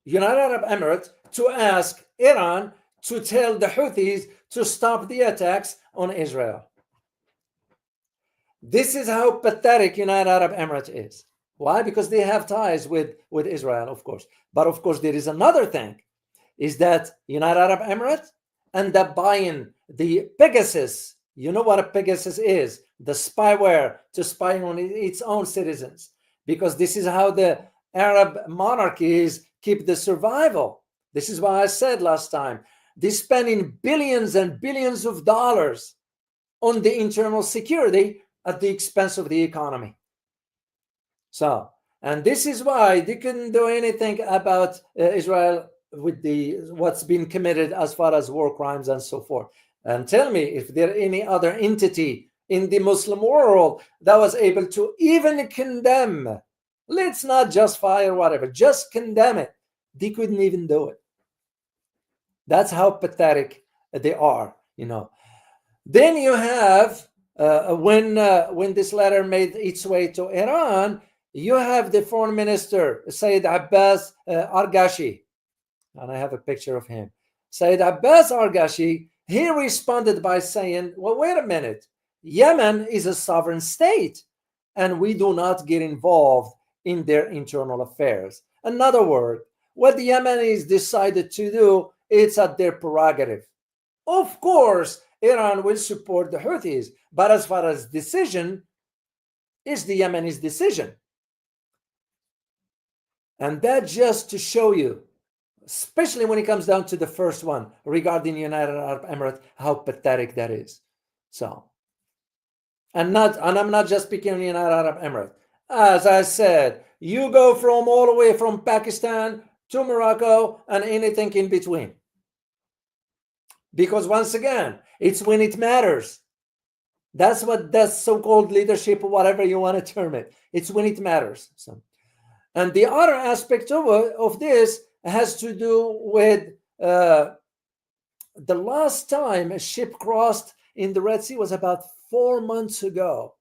[SPEAKER 1] United Arab Emirates to ask Iran to tell the Houthis to stop the attacks on Israel. This is how pathetic United Arab Emirates is. Why? Because they have ties with Israel, of course. But of course, there is another thing, is that United Arab Emirates end up buying the Pegasus. You know what a Pegasus is? The spyware to spy on its own citizens. Because this is how the Arab monarchies keep the survival. This is why I said last time, they're spending billions and billions of dollars on the internal security at the expense of the economy. So, and this is why they couldn't do anything about Israel with what's been committed as far as war crimes and so forth. And tell me if there any other entity in the Muslim world that was able to even condemn, let's not just fire whatever, just condemn it. They couldn't even do it. That's how pathetic they are, Then you have, when this letter made its way to Iran, you have the foreign minister, Sayyid Abbas Argashi. And I have a picture of him. Sayyid Abbas Argashi, he responded by saying, well, wait a minute. Yemen is a sovereign state, and we do not get involved in their internal affairs. In other words, what the Yemenis decided to do, it's at their prerogative. Of course, Iran will support the Houthis, but as far as decision, it's the Yemenis' decision. And that just to show you, especially when it comes down to the first one regarding United Arab Emirates, how pathetic that is. So, and I'm not just speaking on United Arab Emirates. As I said, you go from all the way from Pakistan to Morocco and anything in between. Because once again, it's when it matters. That's what that so-called leadership, or whatever you want to term it. It's when it matters. So, and the other aspect of this has to do with the last time a ship crossed in the Red Sea was about 4 months ago.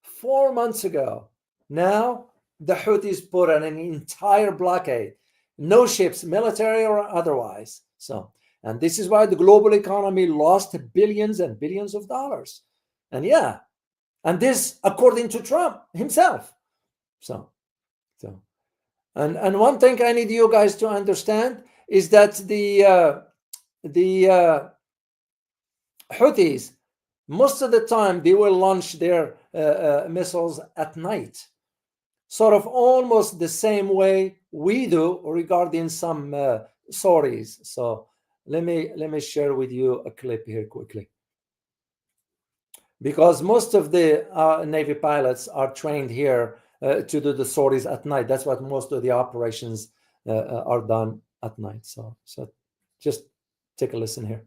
[SPEAKER 1] 4 months ago. Now the Houthis put on an entire blockade. No ships, military or otherwise. So, and this is why the global economy lost billions and billions of dollars. And yeah, and this according to Trump himself. So, and one thing I need you guys to understand is that the Houthis, most of the time they will launch their missiles at night, sort of almost the same way we do regarding some sorties. So let me share with you a clip here quickly, because most of the Navy pilots are trained here to do the sorties at night. That's what most of the operations are done at night. So just take a listen here.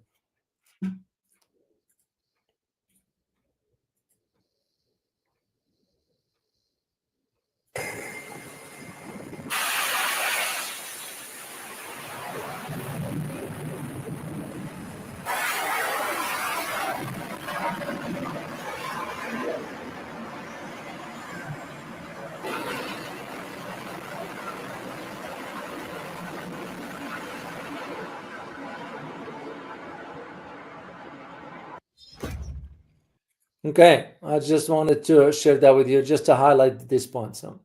[SPEAKER 1] Okay, I just wanted to share that with you just to highlight this point. So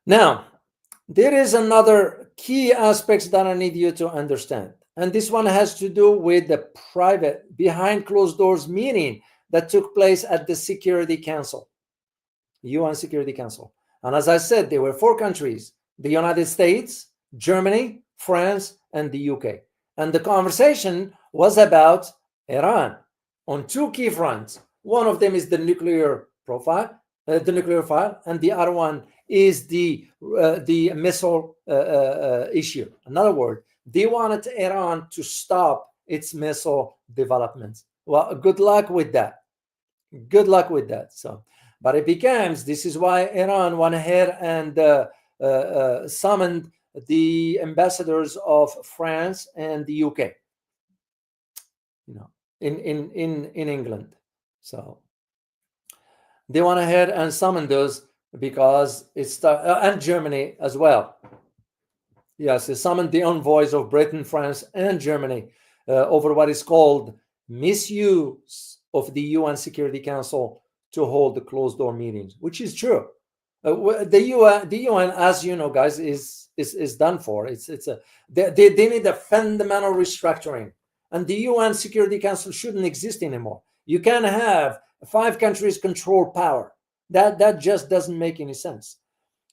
[SPEAKER 1] now, there is another key aspect that I need you to understand. And this one has to do with the private, behind closed doors meeting that took place at the Security Council, UN Security Council. And as I said, there were 4 countries, the United States, Germany, France, and the UK. And the conversation was about Iran on 2 key fronts. One of them is the nuclear profile, the nuclear file, and the other one is the missile issue. In other words, they wanted Iran to stop its missile development. Well, good luck with that. Good luck with that. So, but it becomes, this is why Iran went ahead and summoned the ambassadors of France and the UK, in England. So they went ahead and summoned those because it's and Germany as well. Yes, they summoned the envoys of Britain, France, and Germany over what is called misuse of the UN Security Council to hold the closed door meetings, which is true. The UN, as you know, guys, is done for. They need a fundamental restructuring, and the UN Security Council shouldn't exist anymore. You can't have 5 countries control power. That just doesn't make any sense.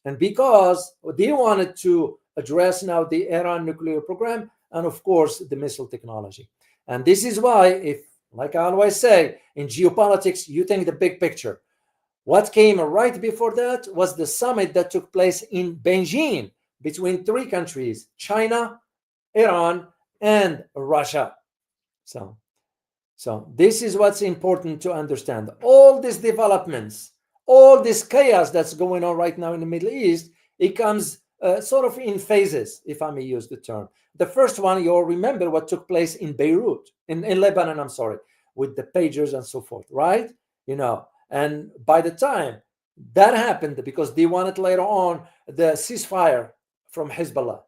[SPEAKER 1] And because they wanted to address now the Iran nuclear program and, of course, the missile technology. And this is why, if, like I always say, in geopolitics, you think the big picture. What came right before that was the summit that took place in Beijing between 3 countries, China, Iran, and Russia. So this is what's important to understand. All these developments, all this chaos that's going on right now in the Middle East, it comes sort of in phases, if I may use the term. The first one, you'll remember what took place in Beirut, in Lebanon, I'm sorry, with the pagers and so forth, right? And by the time that happened, because they wanted later on the ceasefire from Hezbollah.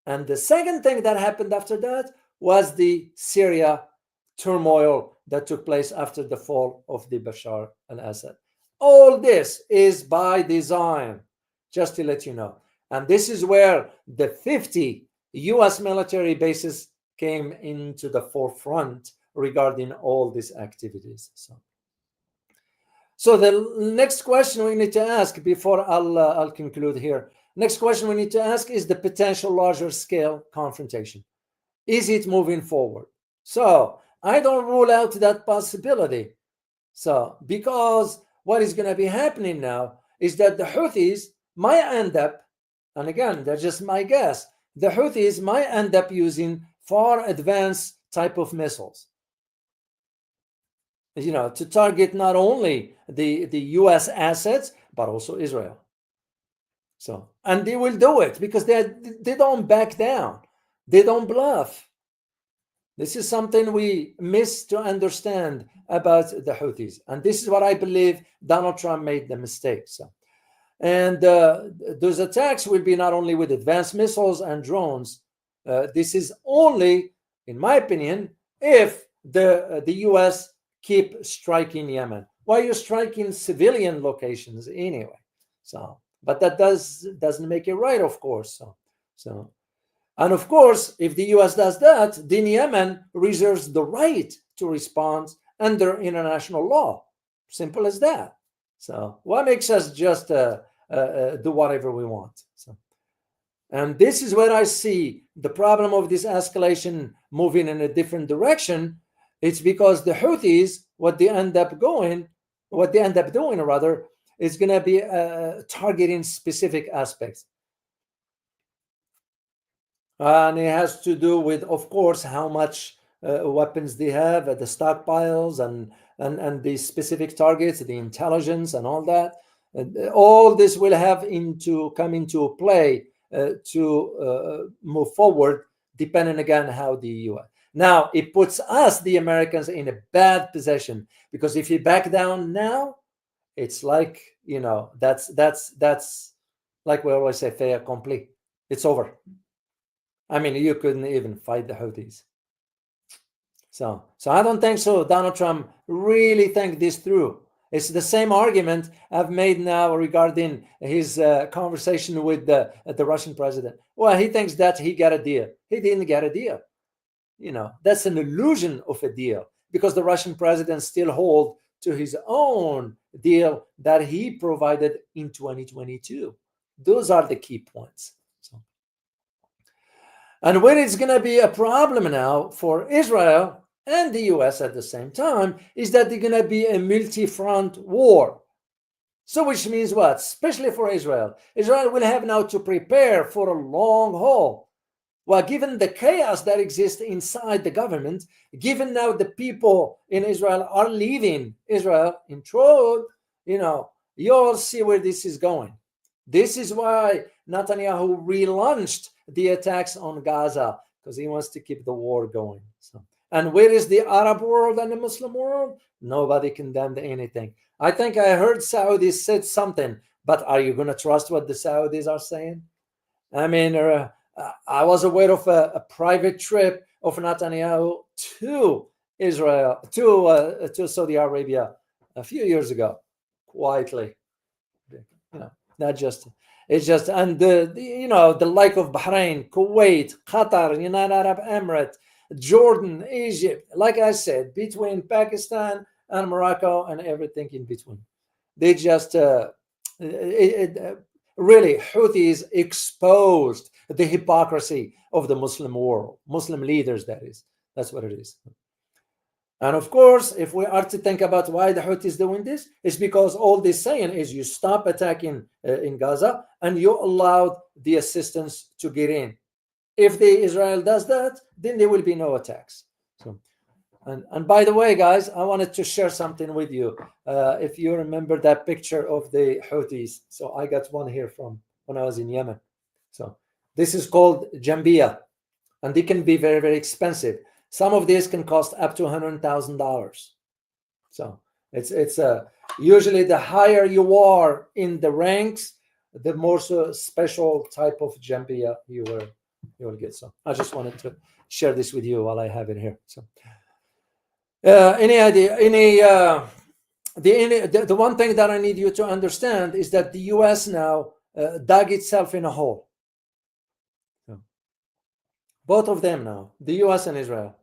[SPEAKER 1] And the second thing that happened after that was the Syria turmoil that took place after the fall of the Bashar al-Assad. All this is by design, just to let you know. And this is where the 50 US military bases came into the forefront regarding all these activities. So the next question we need to ask before I'll conclude here. Next question we need to ask is the potential larger scale confrontation. Is it moving forward? So I don't rule out that possibility. So because what is going to be happening now is that the Houthis might end up, and again, that's just my guess, the Houthis might end up using far advanced type of missiles, to target not only the US assets, but also Israel. So, and they will do it because they don't back down. They don't bluff. This is something we miss to understand about the Houthis. And this is what I believe Donald Trump made the mistake. So, and those attacks will be not only with advanced missiles and drones. This is only, in my opinion, if the US keep striking Yemen. Why are you striking civilian locations anyway? So, but that doesn't make it right, of course. So, and of course, if the US does that, then Yemen reserves the right to respond under international law. Simple as that. So, what makes us just do whatever we want? So, and this is where I see the problem of this escalation moving in a different direction. It's because the Houthis, what they end up doing, rather, is going to be targeting specific aspects. And it has to do with, of course, how much weapons they have, the stockpiles, and the specific targets, the intelligence, and all that. All this will have come into play to move forward, depending again how the US. Now it puts us, the Americans, in a bad position, because if you back down now, it's like that's like we always say, fait accompli. It's over. I mean, you couldn't even fight the Houthis. So I don't think so. Donald Trump really think this through. It's the same argument I've made now regarding his conversation with the Russian president. Well, he thinks that he got a deal. He didn't get a deal. That's an illusion of a deal, because the Russian president still hold to his own deal that he provided in 2022. Those are the key points. And when it's going to be a problem now for Israel and the US at the same time is that they're going to be a multi-front war. So which means what? Especially for Israel. Israel will have now to prepare for a long haul. Well, given the chaos that exists inside the government, given now the people in Israel are leaving Israel in troth, you all see where this is going. This is why Netanyahu relaunched the attacks on Gaza, because he wants to keep the war going. And where is the Arab world and the Muslim world? Nobody condemned anything. I think I heard Saudis said something, but are you going to trust what the Saudis are saying? I mean, I was aware of a private trip of Netanyahu to Israel, to Saudi Arabia a few years ago, quietly. Not just, it's just, and the like of Bahrain, Kuwait, Qatar, United Arab Emirates, Jordan, Egypt, like I said, between Pakistan and Morocco and everything in between. They just, really, Houthis exposed the hypocrisy of the Muslim world, Muslim leaders, that is. That's what it is. And of course, if we are to think about why the Houthis doing this, it's because all they're saying is you stop attacking in Gaza and you allowed the assistance to get in. If Israel does that, then there will be no attacks. And by the way, guys, I wanted to share something with you. If you remember that picture of the Houthis, so I got one here from when I was in Yemen. So this is called Jambia, and they can be very, very expensive. Some of these can cost up to $100,000. So it's usually the higher you are in the ranks, the more special type of Jambia you will get. So I just wanted to share this with you while I have it here. So any idea? The one thing that I need you to understand is that the U.S. now dug itself in a hole. So, both of them now, the U.S. and Israel,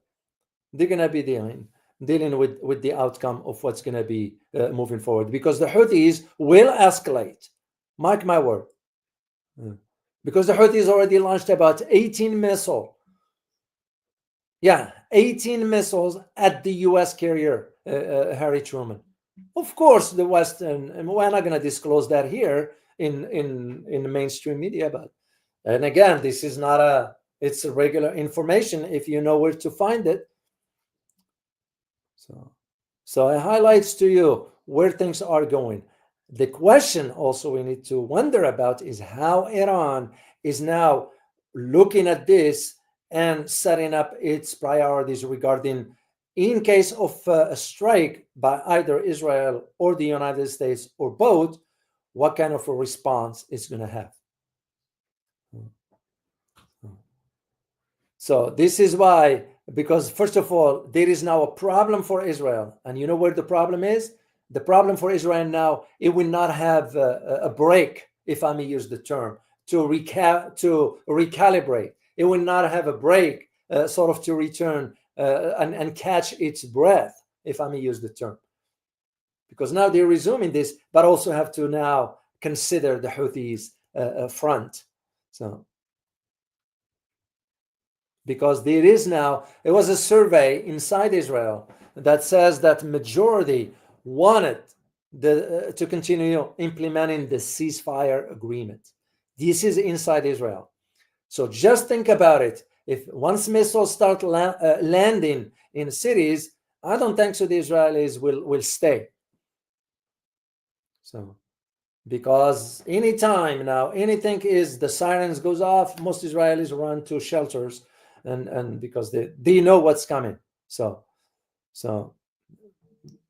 [SPEAKER 1] they're going to be dealing with the outcome of what's going to be moving forward, because the Houthis will escalate. Mark my word. Because the Houthis already launched about 18 missiles. Yeah, 18 missiles at the U.S. carrier, Harry Truman. Of course, the West, and we're not going to disclose that here in the mainstream media, but, and again, this is not it's a regular information if you know where to find it. So it highlights to you where things are going. The question also we need to wonder about is how Iran is now looking at this and setting up its priorities regarding, in case of a strike by either Israel or the United States or both, what kind of a response it's going to have. So this is why, because first of all, there is now a problem for Israel. And you know where the problem is? The problem for Israel now, it will not have a break, if I may use the term, to recalibrate. It will not have a break, sort of to return and catch its breath, if I may use the term. Because now they're resuming this, but also have to now consider the Houthis front. So, because there is now, it was a survey inside Israel that says that majority wanted to continue implementing the ceasefire agreement. This is inside Israel. So just think about it. If once missiles start landing in cities, I don't think so the Israelis will stay. So, because anytime now, anything is, the sirens goes off, most Israelis run to shelters, and because they know what's coming. So,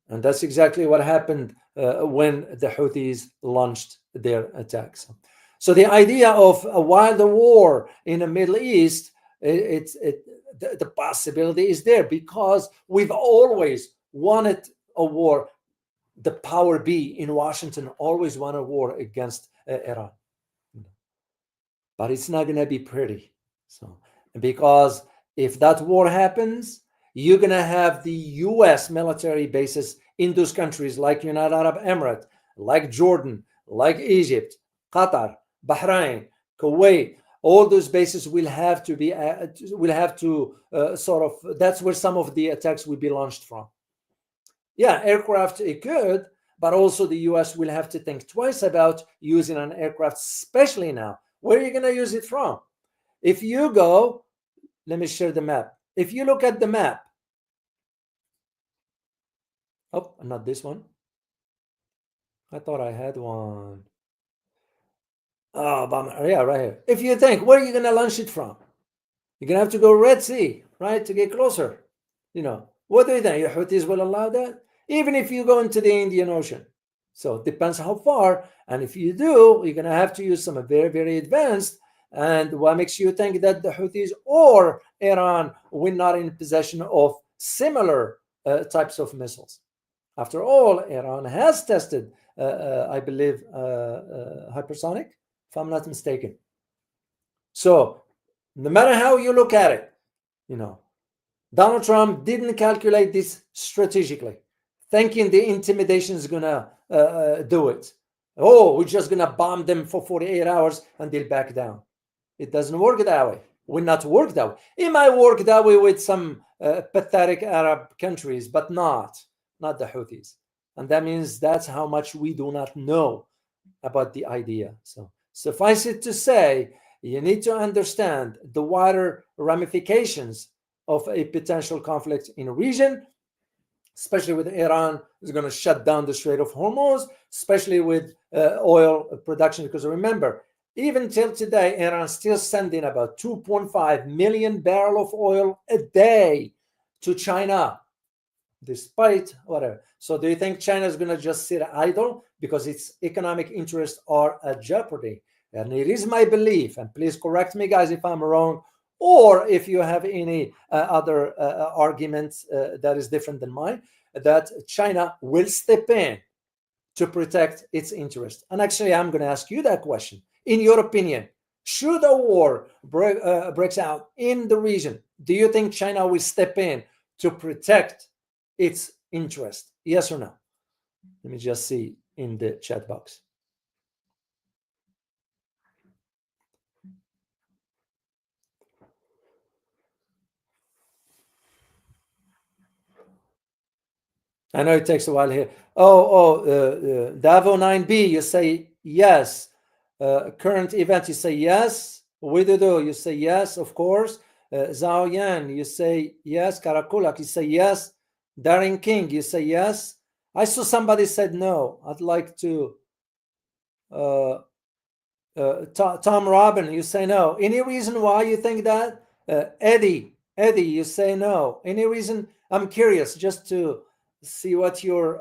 [SPEAKER 1] and that's exactly what happened when the Houthis launched their attacks. So the idea of a wild war in the Middle East the possibility is there, because we've always wanted a war. The power be in Washington always want a war against Iran, but it's not going to be pretty. So, because if that war happens, you're going to have the US military bases in those countries like United Arab Emirates, like Jordan, like Egypt, Qatar, Bahrain, Kuwait. All those bases will have to be that's where some of the attacks will be launched from. Yeah, aircraft, it could, but also the US will have to think twice about using an aircraft, especially now. Where are you going to use it from? If you go, let me share the map. If you look at the map, oh, not this one. I thought I had one. Oh, bummer. Yeah, right here. If you think, where are you going to launch it from? You're going to have to go Red Sea, right, to get closer. What do you think? Your Houthis will allow that? Even if you go into the Indian Ocean. So it depends how far. And if you do, you're going to have to use some very, very advanced. And what makes you think that the Houthis or Iran will not in possession of similar types of missiles? After all, Iran has tested, I believe, hypersonic, if I'm not mistaken. So no matter how you look at it, Donald Trump didn't calculate this strategically, thinking the intimidation is going to do it. Oh, we're just going to bomb them for 48 hours and they'll back down. It doesn't work that way. Will not work that way. It might work that way with some pathetic Arab countries, but not the Houthis. And that means that's how much we do not know about the idea. So suffice it to say, you need to understand the wider ramifications of a potential conflict in a region, especially with Iran is going to shut down the Strait of Hormuz, especially with oil production. Because remember, even till today, Iran's still sending about 2.5 million barrels of oil a day to China, despite whatever. So do you think China is going to just sit idle because its economic interests are at jeopardy? And it is my belief, and please correct me, guys, if I'm wrong, or if you have any other arguments that is different than mine, that China will step in to protect its interest. And actually, I'm going to ask you that question. In your opinion, should a war breaks out in the region, do you think China will step in to protect its interest? Yes or no? Let me just see in the chat box. I know it takes a while here. Davo 9B, you say yes. Current event, you say yes. Widodo, you say yes, of course. Zhao Yan, you say yes. Karakulak, you say yes. Darren King, you say yes. I saw somebody said no. I'd like to. Tom Robin, you say no. Any reason why you think that? Eddie, you say no. Any reason? I'm curious just to see what your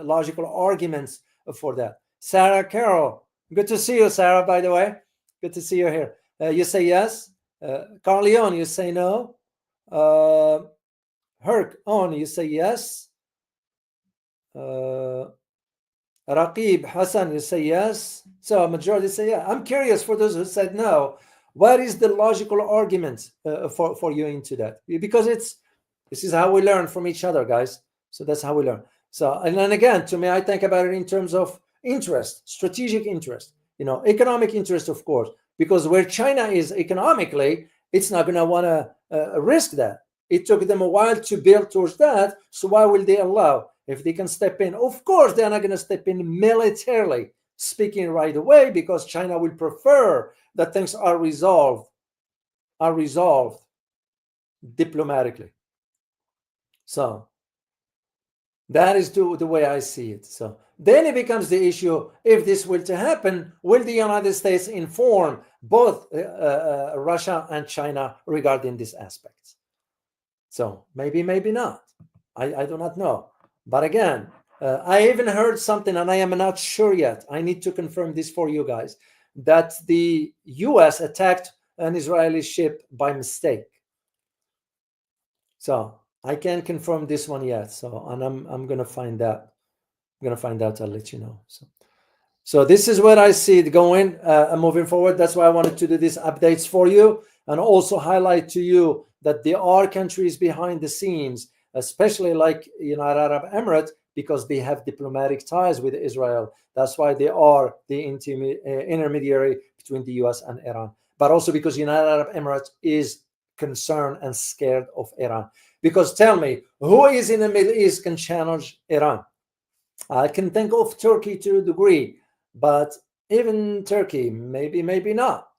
[SPEAKER 1] logical arguments for that. Sarah Carroll, good to see you, Sarah, by the way. Good to see you here. You say yes. Carl Leon, you say no. Herc on, you say yes. Raqib Hassan, you say yes. So a majority say yeah. I'm curious for those who said no. What is the logical argument for you into that? Because this is how we learn from each other, guys. So that's how we learn. So, and then again, to me, I think about it in terms of interest, strategic interest, economic interest, of course, because where China is economically, it's not going to want to risk that. It took them a while to build towards that. So why will they allow? If they can step in, of course, they're not going to step in militarily speaking right away, because China will prefer that things are resolved diplomatically. So that is the way I see it. So then it becomes the issue, if this were to happen, will the United States inform both Russia and China regarding these aspects? So maybe not. I do not know. But again, I even heard something, and I am not sure yet. I need to confirm this for you guys, that the US attacked an Israeli ship by mistake. So I can't confirm this one yet. So, and I'm gonna find out. I'm gonna find out. I'll let you know. So this is where I see it going, moving forward. That's why I wanted to do these updates for you, and also highlight to you that there are countries behind the scenes, especially like United Arab Emirates, because they have diplomatic ties with Israel. That's why they are the intermediary between the US and Iran. But also because United Arab Emirates is concerned and scared of Iran. Because tell me, who is in the Middle East can challenge Iran? I can think of Turkey to a degree, but even Turkey, maybe not.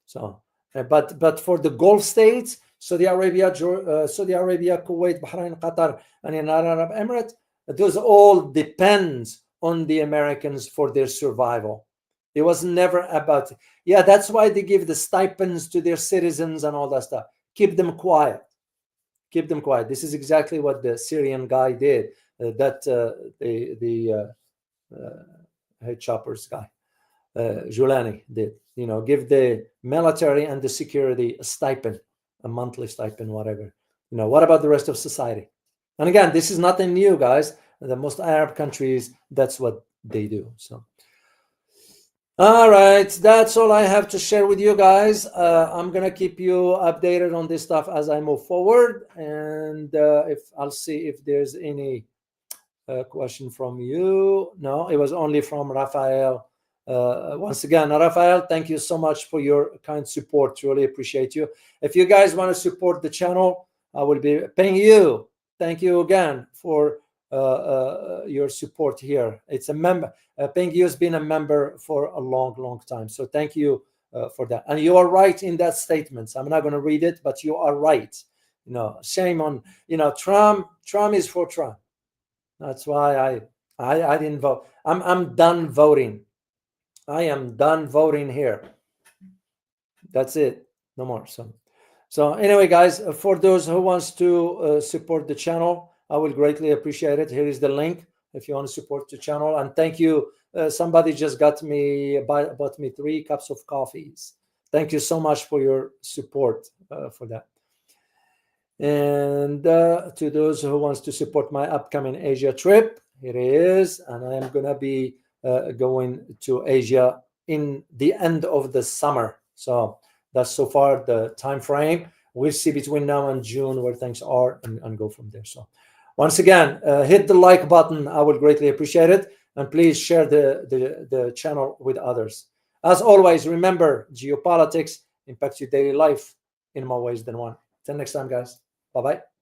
[SPEAKER 1] So, but for the Gulf states, Saudi Arabia, Kuwait, Bahrain, Qatar, and United Arab Emirates, those all depends on the Americans for their survival. It was never about, yeah, that's why they give the stipends to their citizens and all that stuff. Keep them quiet. Keep them quiet. This is exactly what the Syrian guy did. The head choppers guy, Julani, did. You know, give the military and the security a stipend, a monthly stipend, whatever. You know, what about the rest of society? And again, this is nothing new, guys. The most Arab countries, that's what they do. So, all right, that's all I have to share with you guys. I'm gonna keep you updated on this stuff as I move forward, and if I'll see if there's any question from you. No, it was only from Raphael. Once again, Raphael, thank you so much for your kind support. Really appreciate you. If you guys want to support the channel, I will be paying you. Thank you again for your support here. It's a member. Peng Yu has been a member for a long time. So thank you for that. And you are right in that statement. So I'm not going to read it, but you are right. You know, shame on, you know, Trump is for Trump. That's why I didn't vote. I'm done voting. I am done voting here. That's it. No more. So anyway, guys, for those who wants to support the channel, I will greatly appreciate it. Here is the link if you want to support the channel. And thank you. Somebody just bought me 3 cups of coffees. Thank you so much for your support for that. And to those who wants to support my upcoming Asia trip, here it is. And I am going to be going to Asia in the end of the summer. So that's so far the time frame. We'll see between now and June where things are and go from there. So once again, hit the like button. I would greatly appreciate it. And please share the channel with others. As always, remember, geopolitics impacts your daily life in more ways than one. Till next time, guys. Bye-bye.